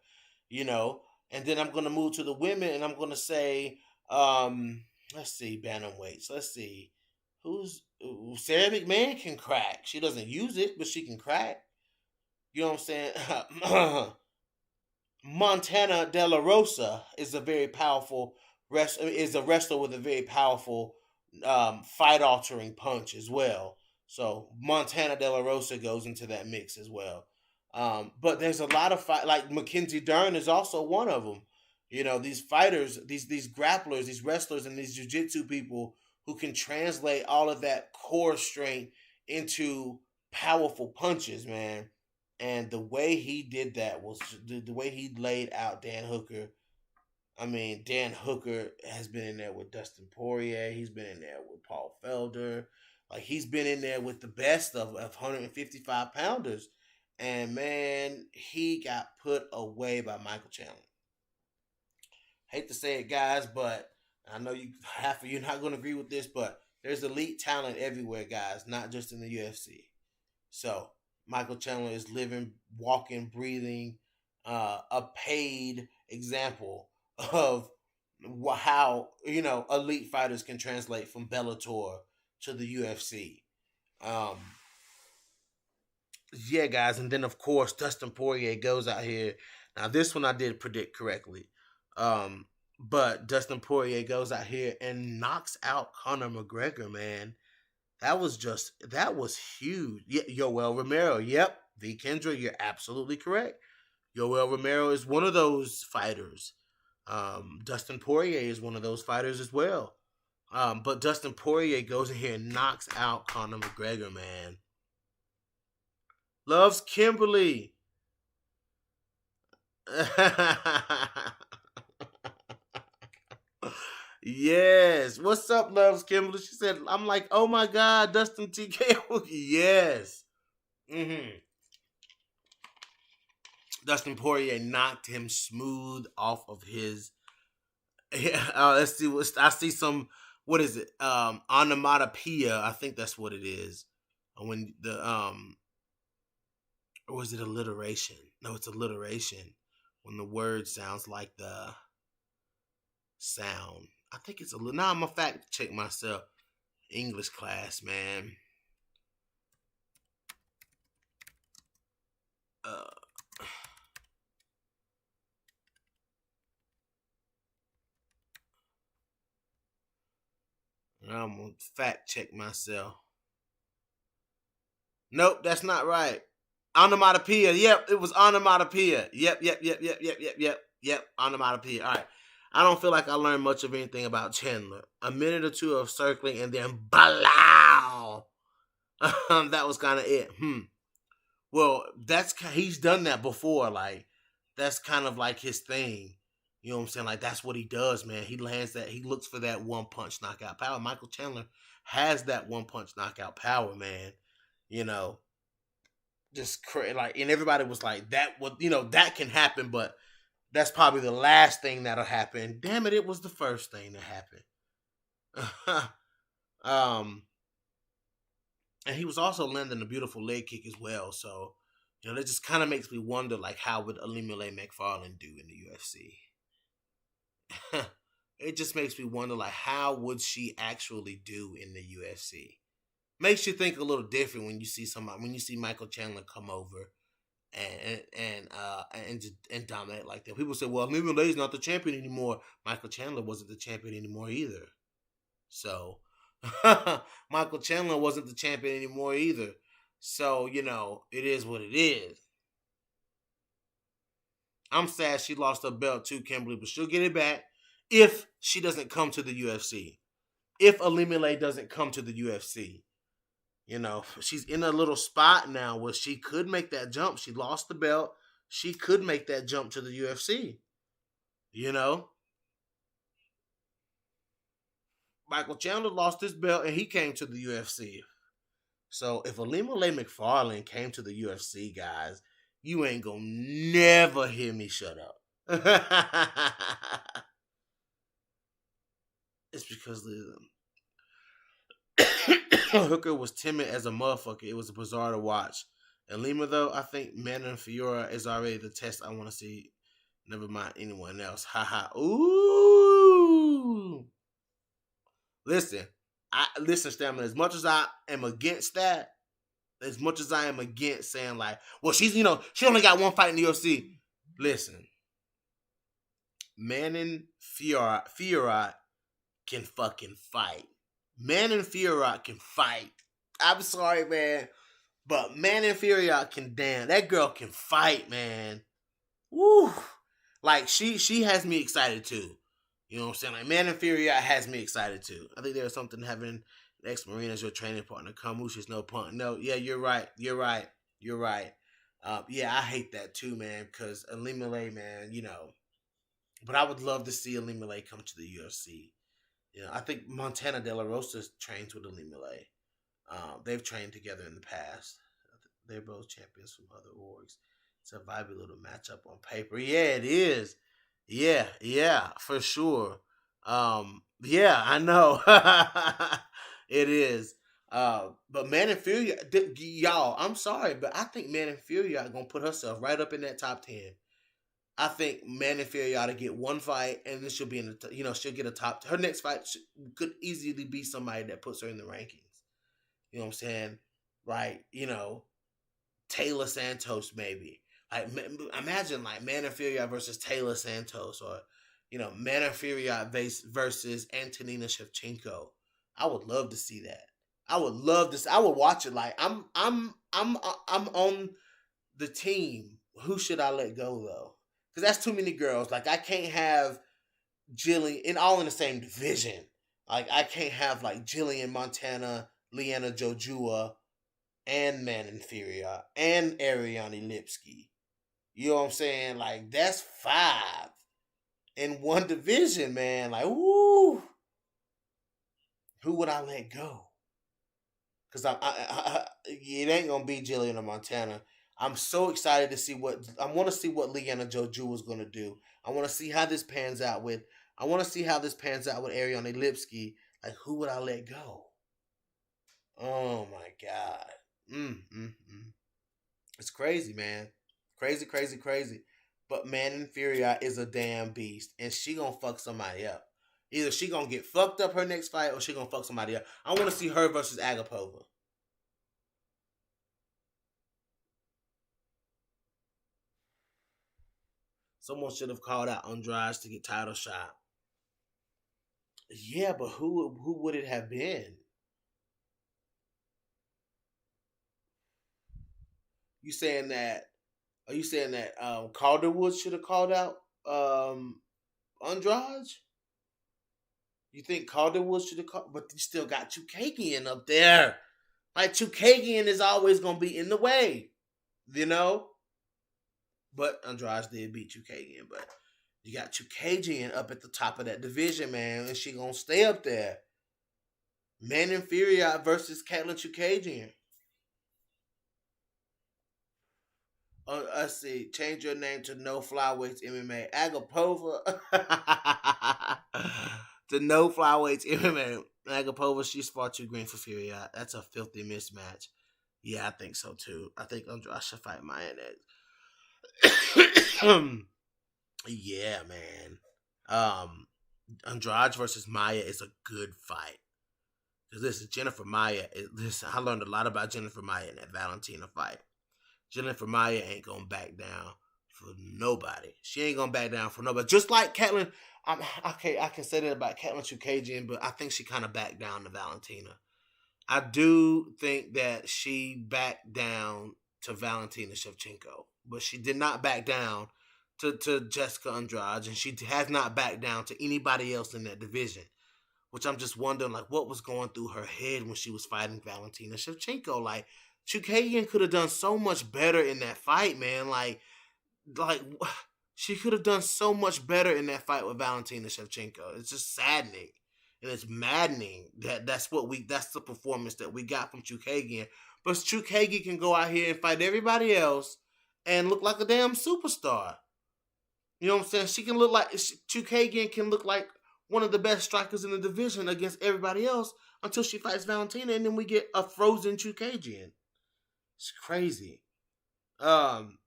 you know. And then I'm gonna move to the women, and I'm gonna say, let's see, bantamweights. Let's see, who's Sarah McMahon can crack. She doesn't use it, but she can crack. You know what I'm saying? Montana De La Rosa is a very powerful is a wrestler with a very powerful fight altering punch as well. So Montana De La Rosa goes into that mix as well. But there's a lot of fight like Mackenzie Dern is also one of them. You know, these fighters, these grapplers, these wrestlers, and these jiu-jitsu people who can translate all of that core strength into powerful punches, man. And the way he did that was the way he laid out Dan Hooker. I mean, Dan Hooker has been in there with Dustin Poirier. He's been in there with Paul Felder. Like, he's been in there with the best of 155 pounders. And, man, he got put away by Michael Chandler. Hate to say it, guys, but I know you half of you not going to agree with this, but there's elite talent everywhere, guys, not just in the UFC. So, Michael Chandler is living, walking, breathing, a paid example of how elite fighters can translate from Bellator to the UFC. Um, yeah, guys, and then of course Dustin Poirier goes out here. Now this one I did predict correctly, but Dustin Poirier goes out here and knocks out Conor McGregor. Man, that was huge. Yeah, Yoel Romero. Yep, V Kendra, you're absolutely correct. Yoel Romero is one of those fighters. Dustin Poirier is one of those fighters as well. But Dustin Poirier goes in here and knocks out Conor McGregor, man. Loves Kimberly. Yes. What's up, Loves Kimberly? She said, I'm like, oh my God, Dustin TKO. Yes. Mm-hmm. Dustin Poirier knocked him smooth off of his. Let's see. I see some. What is it? Onomatopoeia. I think that's what it is. When the or was it alliteration? No, it's alliteration. When the word sounds like the sound. I think it's a little. Now I'm a fact check myself. English class, man. Uh, I'm gonna fact check myself. Nope, that's not right. Onomatopoeia. Yep, it was onomatopoeia. Yep. Onomatopoeia. All right. I don't feel like I learned much of anything about Chandler. A minute or two of circling and then blow. That was kind of it. Well, he's done that before. Like, that's kind of like his thing. You know what I'm saying? Like, that's what he does, man. He lands that. He looks for that one punch knockout power. Michael Chandler has that one punch knockout power, man. You know, like, and everybody was like, that would, that can happen, but that's probably the last thing that'll happen. Damn it was the first thing that happened. And he was also landing a beautiful leg kick as well. So, that just kind of makes me wonder, like, how would Ilima-Lei Macfarlane do in the UFC? It just makes me wonder, like, how would she actually do in the UFC? Makes you think a little different when you see Michael Chandler come over and dominate like that. People say, well, Ilima-Lei's not the champion anymore. Michael Chandler wasn't the champion anymore either. So Michael Chandler wasn't the champion anymore either. So, it is what it is. I'm sad she lost her belt to Kimberly, but she'll get it back if she doesn't come to the UFC. If Elimile doesn't come to the UFC. She's in a little spot now where she could make that jump. She lost the belt. She could make that jump to the UFC. You know? Michael Chandler lost his belt and he came to the UFC. So if Elimile McFarlane came to the UFC, guys, you ain't gonna never hear me shut up. It's because Hooker was timid as a motherfucker. It was bizarre to watch. And Lima, though, I think Manning and Fiora is already the test I want to see. Never mind anyone else. Haha. Ooh. Listen, Stamina. As much as I am against that, as much as I am against saying like, well, she only got one fight in the UFC. Listen, Manning Fiora can fucking fight. Manning Fiora can fight. I'm sorry, man. But Manning Fiora can damn. That girl can fight, man. Woo. Like, she has me excited, too. You know what I'm saying? Like, Manning Fiora has me excited, too. I think there's something having an ex-Marine as your training partner. Kamush is no punk. No, yeah, you're right. Yeah, I hate that, too, man, because Elimile, man, But I would love to see Elimile come to the UFC. I think Montana De La Rosa trains with Elimile. They've trained together in the past. They're both champions from other orgs. It's a vibey little matchup on paper. Yeah, it is. Yeah, for sure. Yeah, I know. It is. But Man and Fury, y'all, I'm sorry, but I think Man and Fury are gonna put herself right up in that top 10. I think Man and Fury ought to get one fight, and then she'll be in the. She'll get a top. Her next fight could easily be somebody that puts her in the rankings. You know what I'm saying? Right? Taylor Santos maybe. Like, imagine like Man and Fury versus Taylor Santos, or Man and Fury versus Antonina Shevchenko. I would love to see that. I would love this. I would watch it. Like, I'm on the team. Who should I let go though? Because that's too many girls. Like, I can't have Jillian all in the same division. Like, I can't have like Jillian Montana, Liana Jojua, and Manon Furia and Ariane Lipsky. You know what I'm saying? Like, that's 5 in one division, man. Like, woo. Who would I let go? Because it ain't gonna be Jillian or Montana. I'm so excited to see I want to see what Liana Jojua is gonna do. I want to see how this pans out with. I want to see how this pans out with Ariane Lipsky. Like, who would I let go? Oh my god. It's crazy, man. Crazy. But Manon Furia is a damn beast, and she gonna fuck somebody up. Either she gonna get fucked up her next fight, or she gonna fuck somebody up. I want to see her versus Agapova. Someone should have called out Andrade to get title shot. Yeah, but who would it have been? You saying that? Are you saying that Calderwood should have called out Andrade? You think Calderwood should have called? But you still got Chukagian up there. Like, Chukagian is always gonna be in the way, But Andrade did beat Chukagian, but you got Chukagian up at the top of that division, man, and she gonna stay up there. Manon Furia versus Katlyn Chukagian. Let's see. Change your name to No Flyweights MMA. Agapova to No Flyweights MMA. Agapova, she's far too green for Furia. That's a filthy mismatch. Yeah, I think so too. I think Andrade should fight Maya next. Yeah, man. Andrade versus Maya is a good fight. Because listen, Jennifer Maya. Listen, I learned a lot about Jennifer Maya in that Valentina fight. Jennifer Maya ain't gonna back down for nobody. She ain't gonna back down for nobody. Just like Katlyn, I can say that about Katlyn Chukagian, but I think she kind of backed down to Valentina. I do think that she backed down to Valentina Shevchenko, but she did not back down to Jessica Andrade, and she has not backed down to anybody else in that division. Which I'm just wondering, like, what was going through her head when she was fighting Valentina Shevchenko? Like, Chukagian could have done so much better in that fight, man. Like she could have done so much better in that fight with Valentina Shevchenko. It's just saddening and it's maddening that that's the performance that we got from Chukagian. But Chukagian can go out here and fight everybody else and look like a damn superstar. You know what I'm saying? She can look like Chukagian can look like one of the best strikers in the division against everybody else until she fights Valentina, and then we get a frozen Chukagian. It's crazy. Um,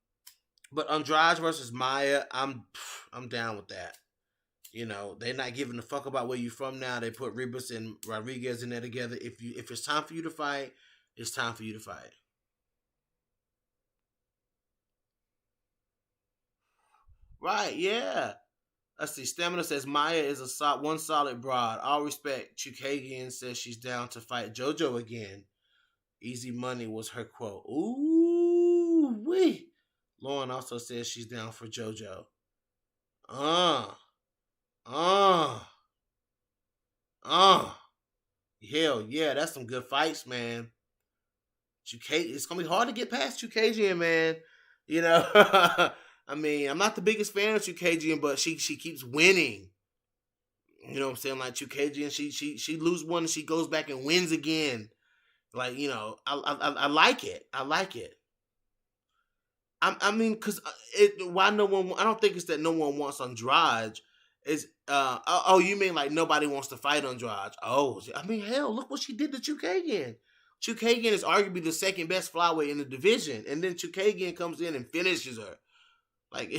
but Andrade versus Maya, I'm down with that. You know, they're not giving a fuck about where you from now. They put Ribas and Rodriguez in there together. If it's time for you to fight, it's time for you to fight. Right, yeah. Let's see. Stamina says Maya is one solid broad. All respect. Chukagian says she's down to fight JoJo again. Easy money was her quote. Ooh wee. Lauren also says she's down for JoJo. Uh, uh, uh. Hell yeah, that's some good fights, man. It's gonna be hard to get past Chukagian, man. You know, I mean, I'm not the biggest fan of Chukagian, but she keeps winning. You know what I'm saying? Like Chukagian, she lose one and she goes back and wins again. Like, you know, I like it. I like it. I mean, cause why no one? I don't think it's that no one wants Andrade. Is oh, you mean like nobody wants to fight Andrade? Oh, I mean, hell, look what she did to Chukagian. Chukagian is arguably the second best flyweight in the division, and then Chukagian comes in and finishes her. Like,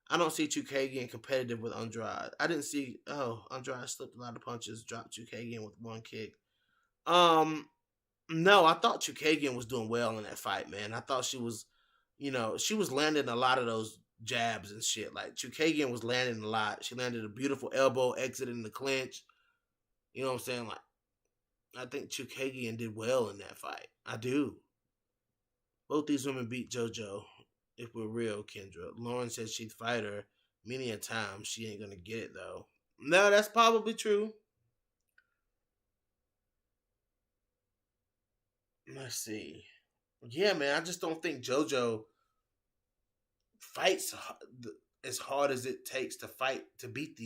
I don't see Chukagian competitive with Andrade. I didn't see. Oh, Andrade slipped a lot of punches, dropped Chukagian with one kick. No, I thought Chukagian was doing well in that fight, man. I thought she was, you know, she was landing a lot of those jabs and shit. Like Chukagian was landing a lot. She landed a beautiful elbow, exiting the clinch. You know what I'm saying? Like, I think Chukagian did well in that fight. I do. Both these women beat JoJo. If we're real, Kendra. Lauren said she'd fight her many a time. She ain't gonna get it though. No, that's probably true. Let's see. Yeah, man, I just don't think JoJo fights as hard as it takes to fight to beat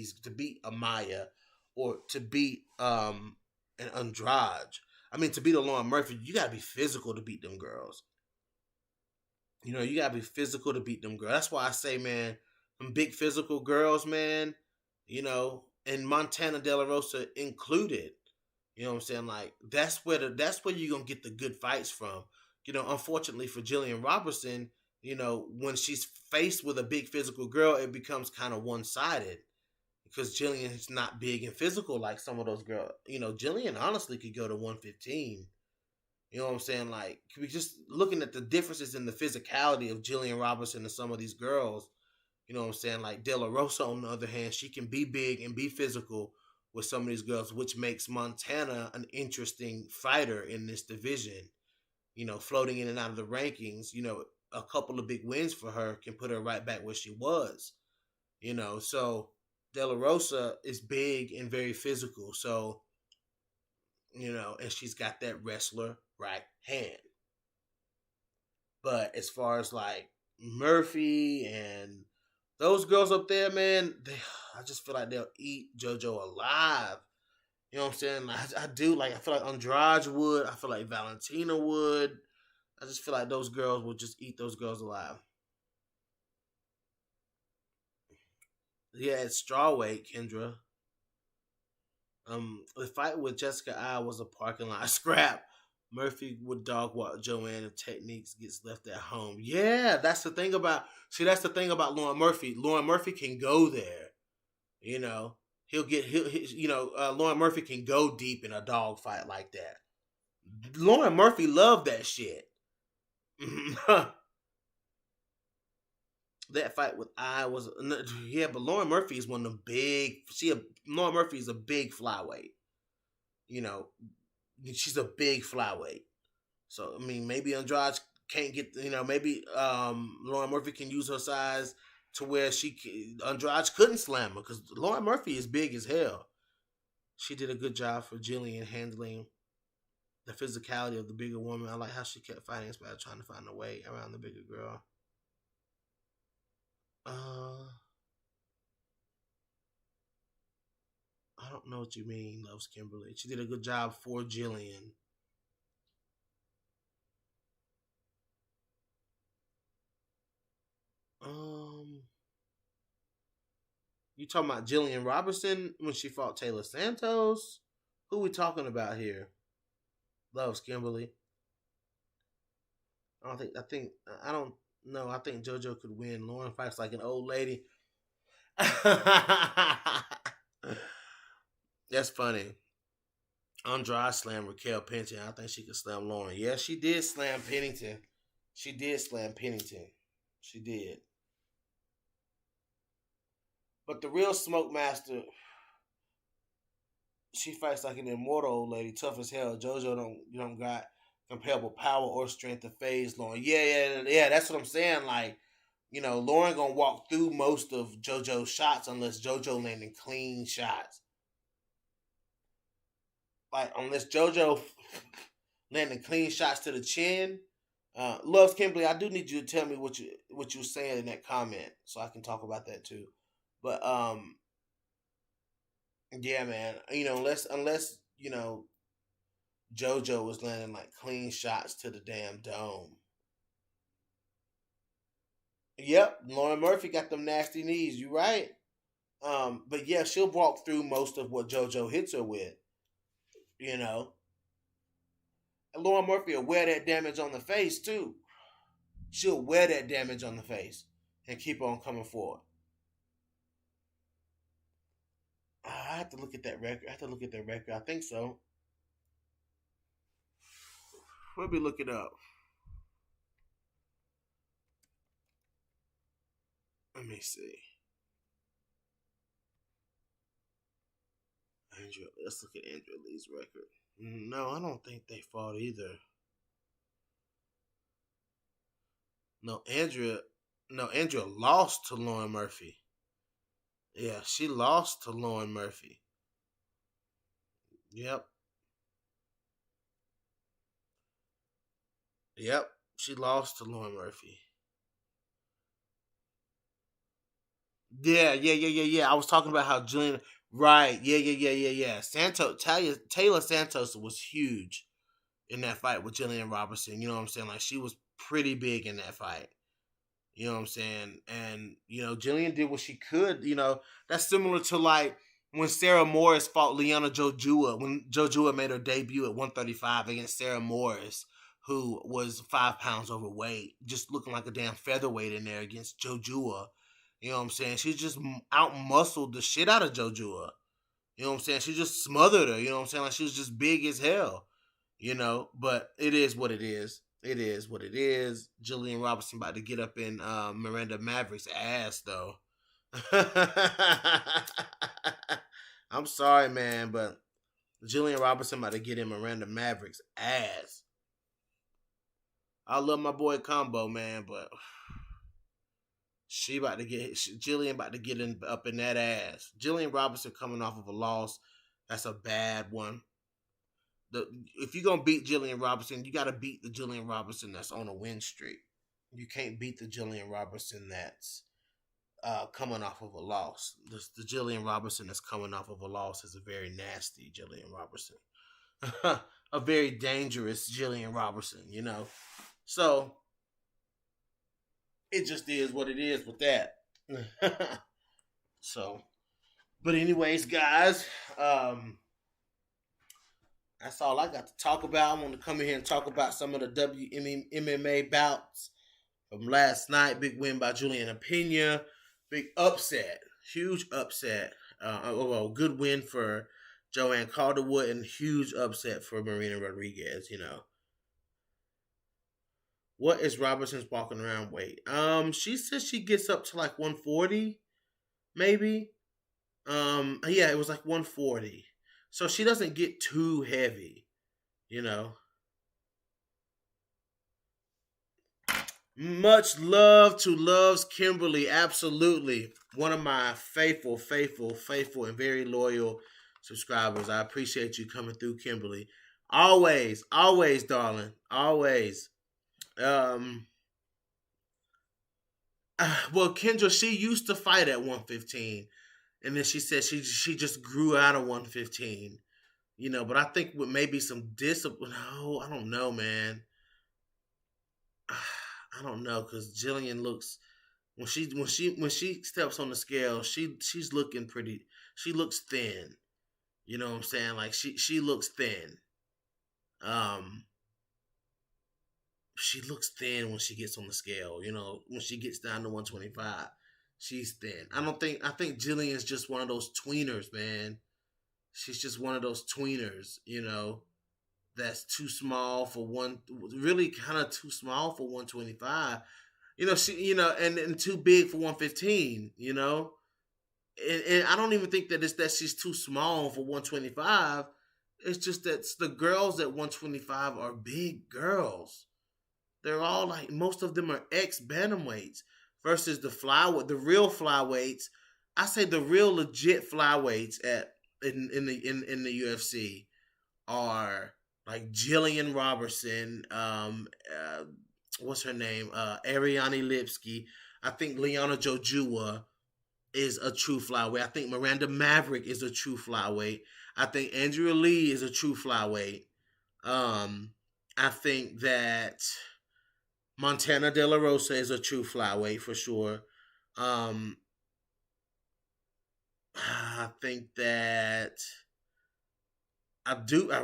Amaya or to beat an Andrade. I mean, to beat a Lauren Murphy, you gotta be physical to beat them girls. You know, you gotta be physical to beat them girls. That's why I say, man, some big physical girls, man. You know, and Montana De La Rosa included. You know what I'm saying? Like that's where you're gonna get the good fights from. You know, unfortunately for Jillian Robertson, you know, when she's faced with a big physical girl, it becomes kind of one sided because Jillian is not big and physical like some of those girls. You know, Jillian honestly could go to 115. You know what I'm saying? Like, we just looking at the differences in the physicality of Jillian Robertson and some of these girls. You know what I'm saying? Like De La Rosa, on the other hand, she can be big and be physical with some of these girls, which makes Montana an interesting fighter in this division. You know, floating in and out of the rankings, you know, a couple of big wins for her can put her right back where she was. You know, so De La Rosa is big and very physical. So, you know, and she's got that wrestler right hand. But as far as like Murphy and those girls up there, man, I just feel like they'll eat JoJo alive. You know what I'm saying? I do. Like, I feel like Andrade would. I feel like Valentina would. I just feel like those girls would just eat those girls alive. Yeah, it's strawweight, Kendra. The fight with Jessica I was a parking lot scrap. Murphy would dog walk Joanne if techniques gets left at home. Yeah, that's the thing about. See, that's the thing about Lauren Murphy. Lauren Murphy can go there. You know, Lauren Murphy can go deep in a dog fight like that. Lauren Murphy loved that shit. That fight with I was yeah, but Lauren Murphy is one of the big. Lauren Murphy is a big flyweight. You know, she's a big flyweight. So I mean, maybe Andrade can't get, maybe Lauren Murphy can use her size to where Andrade couldn't slam her because Lauren Murphy is big as hell. She did a good job for Jillian handling the physicality of the bigger woman. I like how she kept fighting instead of trying to find a way around the bigger girl. I don't know what you mean, loves Kimberly. She did a good job for Jillian. You talking about Jillian Robertson when she fought Taylor Santos? Who we talking about here? Loves Kimberly. I don't know. I think JoJo could win. Lauren fights like an old lady. That's funny. Andrade slammed Raquel Pennington. I think she could slam Lauren. Yeah, she did slam Pennington. She did slam Pennington. She did. But the real Smoke Master, she fights like an immortal old lady, tough as hell. JoJo don't got comparable power or strength to phase Lauren. Yeah. That's what I'm saying. Like, Lauren gonna walk through most of JoJo's shots unless JoJo landing clean shots. Like unless JoJo landing clean shots to the chin. Loves Kimberly, I do need you to tell me what you're saying in that comment so I can talk about that too. But yeah, man. Unless JoJo was landing like clean shots to the damn dome. Yep, Lauren Murphy got them nasty knees. You right. But yeah, she'll walk through most of what JoJo hits her with. And Lauren Murphy will wear that damage on the face too. She'll wear that damage on the face and keep on coming forward. I have to look at that record. I think so. Let me look it up. Let me see. Let's look at Andrea Lee's record. No, I don't think they fought either. No, Andrea lost to Lauren Murphy. Yeah, she lost to Lauren Murphy. Yep. She lost to Lauren Murphy. Yeah. I was talking about how Jillian. Right. Yeah. Taylor Santos was huge in that fight with Jillian Robertson. You know what I'm saying? Like she was pretty big in that fight. You know what I'm saying? And Jillian did what she could. That's similar to like when Sarah Morris fought Liana Jojua when Jojua made her debut at 135 against Sarah Morris, who was 5 pounds overweight, just looking like a damn featherweight in there against Jojua. You know what I'm saying? She just out muscled the shit out of Jojua. You know what I'm saying? She just smothered her. You know what I'm saying? Like she was just big as hell. But it is what it is. It is what it is. Jillian Robertson about to get up in Miranda Maverick's ass, though. I'm sorry, man, but Jillian Robertson about to get in Miranda Maverick's ass. I love my boy Combo, man, but Jillian about to get up in that ass. Jillian Robertson coming off of a loss. That's a bad one. If you're gonna beat Jillian Robertson, you gotta beat the Jillian Robertson that's on a win streak. You can't beat the Jillian Robertson that's coming off of a loss. The Jillian Robertson that's coming off of a loss is a very nasty Jillian Robertson. A very dangerous Jillian Robertson, So it just is what it is with that. So, but anyways, guys, that's all I got to talk about. I want to come in here and talk about some of the WMMA bouts from last night. Big win by Juliana Pena. Big upset. Huge upset. Good win for Joanne Calderwood and huge upset for Marina Rodriguez, What is Robertson's walking around weight? She says she gets up to like 140, maybe. Yeah, it was like 140. So she doesn't get too heavy. You know, much love to Loves Kimberly. Absolutely. One of my faithful, and very loyal subscribers. I appreciate you coming through, Kimberly. Always, darling. Always. Um, well, Kendra, she used to fight at 115. And then she said she just grew out of 115. But I think with maybe some discipline. No, I don't know, man. I don't know because Jillian looks when she steps on the scale, she's looking pretty. She looks thin. You know what I'm saying? Like she looks thin. Um, she looks thin when she gets on the scale. When she gets down to 125, she's thin. I think Jillian's just one of those tweeners, man. She's just one of those tweeners. That's too small for one. Really, kind of too small for 125. And too big for 115. And I don't even think that it's that she's too small for 125. It's just that the girls at 125 are big girls. They're all like most of them are ex bantamweights versus the real flyweights. I say the real legit flyweights in the UFC are like Jillian Robertson, what's her name? Ariane Lipsky. I think Liana Jojua is a true flyweight. I think Miranda Maverick is a true flyweight. I think Andrea Lee is a true flyweight. I think that Montana De La Rosa is a true flyweight for sure. Um, I think that I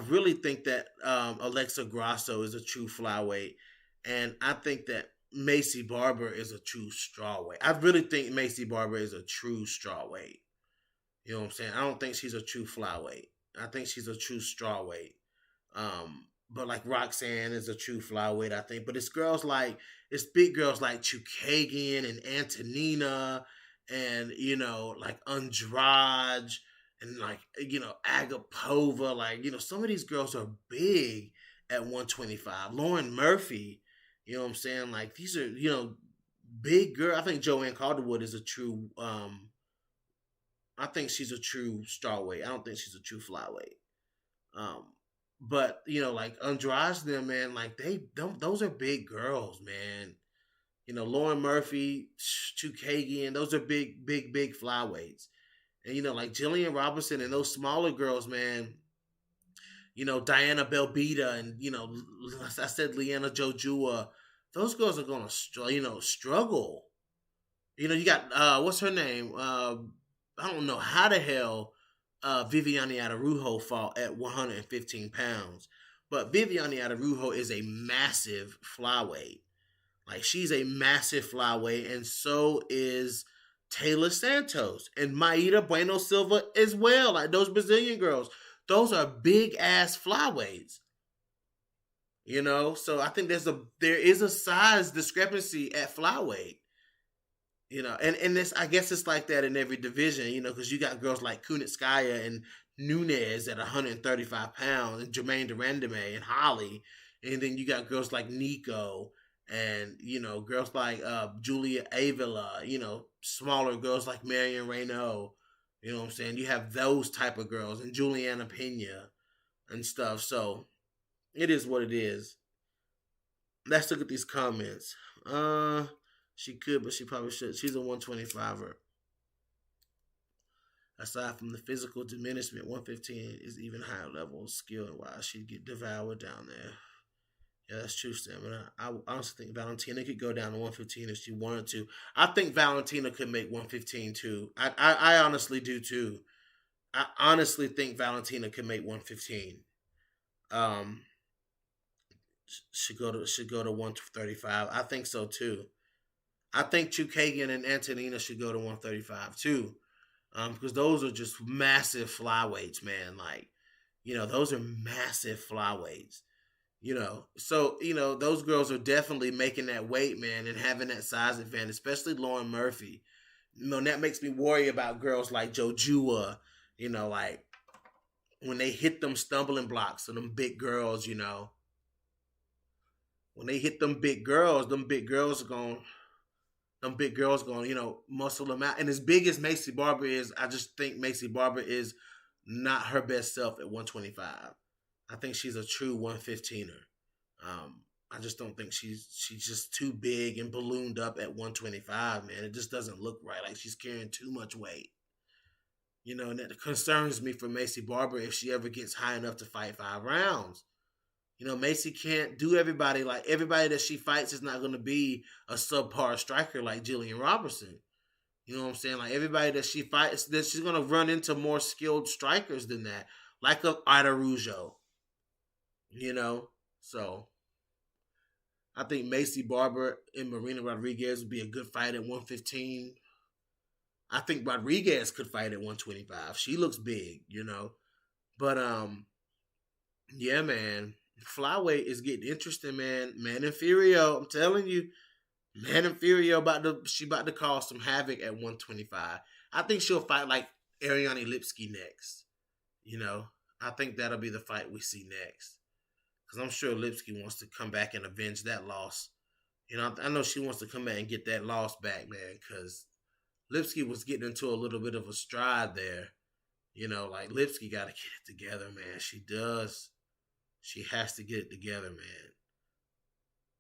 really think that Alexa Grasso is a true flyweight, and I think that Macy Barber is a true strawweight. I really think Macy Barber is a true strawweight. You know what I'm saying? I don't think she's a true flyweight. I think she's a true strawweight. But like Roxanne is a true flyweight, I think. But it's big girls like Chukagian and Antonina and like Andrade and like Agapova. Like some of these girls are big at 125. Lauren Murphy, you know what I'm saying? Like these are big girl. I think Joanne Calderwood is a true. I think she's a true strawweight. I don't think she's a true flyweight. Um, but like Andrade, them man, like those are big girls, man. Lauren Murphy, Chukagian, those are big flyweights. And like Jillian Robinson and those smaller girls, man. Diana Belbita and I said Liana Jojua. Those girls are gonna struggle. You got what's her name? I don't know how the hell Viviane Araújo fought at 115 pounds, but Viviane Araújo is a massive flyweight. Like she's a massive flyweight, and so is Taylor Santos and Maida Bueno Silva as well. Like those Brazilian girls, those are big ass flyweights. So I think there is a size discrepancy at flyweight. And this I guess it's like that in every division. Because you got girls like Kunitskaya and Nunes at 135 pounds, and Jermaine Durandame and Holly, and then you got girls like Nico and girls like Julia Avila. Smaller girls like Marion Reynaud. You know what I'm saying? You have those type of girls and Juliana Pena and stuff. So it is what it is. Let's look at these comments. She could, but she probably should. She's a 125er. Aside from the physical diminishment, 115 is even higher level skill wise. She'd get devoured down there. Yeah, that's true, Stamina. I honestly think Valentina could go down to 115 if she wanted to. I think Valentina could make 115 too. I honestly do too. I honestly think Valentina could make 115. Um, should go to 135. I think so too. I think Chukagian and Antonina should go to 135 too. Because those are just massive flyweights, man. Like, those are massive flyweights. So those girls are definitely making that weight, man, and having that size advantage, especially Lauren Murphy. And that makes me worry about girls like Jojua, like when they hit them stumbling blocks and them big girls, when they hit them big girls are going them big girls going, muscle them out. And as big as Macy Barber is, I just think Macy Barber is not her best self at 125. I think she's a true 115er. I just don't think she's just too big and ballooned up at 125, man. It just doesn't look right. Like she's carrying too much weight. And that concerns me for Macy Barber if she ever gets high enough to fight 5 rounds. Macy can't do everybody. Like, everybody that she fights is not going to be a subpar striker like Jillian Robertson. You know what I'm saying? Like, everybody that she fights, that she's going to run into more skilled strikers than that. Like a Ida Rougeau. So I think Macy Barber and Marina Rodriguez would be a good fight at 115. I think Rodriguez could fight at 125. She looks big, But, yeah, man. Flyweight is getting interesting, man. Manon Fiorot, I'm telling you. Manon Fiorot she about to cause some havoc at 125. I think she'll fight like Ariane Lipski next. I think that'll be the fight we see next. Because I'm sure Lipski wants to come back and avenge that loss. I know she wants to come back and get that loss back, man. Because Lipski was getting into a little bit of a stride there. Like Lipski got to get it together, man. She does. She has to get it together, man.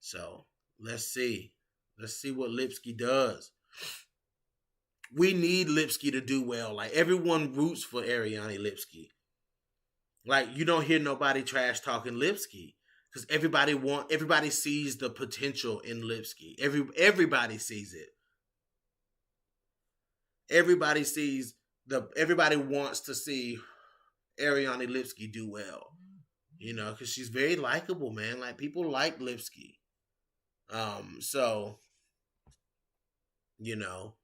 So, let's see. Let's see what Lipski does. We need Lipski to do well. Like, everyone roots for Ariane Lipski. Like, you don't hear nobody trash talking Lipski. Because everybody sees the potential in Lipski. Everybody sees it. Everybody wants to see Ariane Lipski do well. Because she's very likable, man. Like, people like Lipski. So, it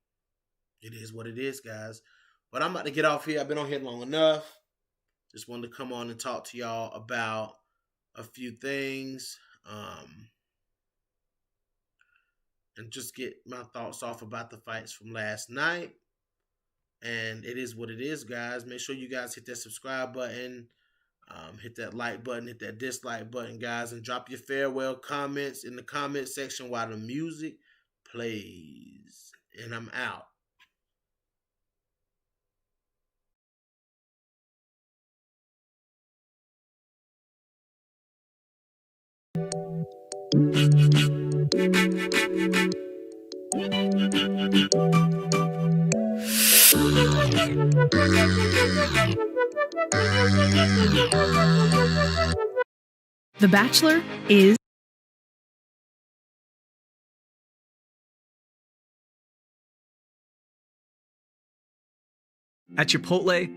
is what it is, guys. But I'm about to get off here. I've been on here long enough. Just wanted to come on and talk to y'all about a few things. And just get my thoughts off about the fights from last night. And it is what it is, guys. Make sure you guys hit that subscribe button. Hit that like button, hit that dislike button, guys, and drop your farewell comments in the comment section while the music plays. And I'm out. The Bachelor is at Chipotle.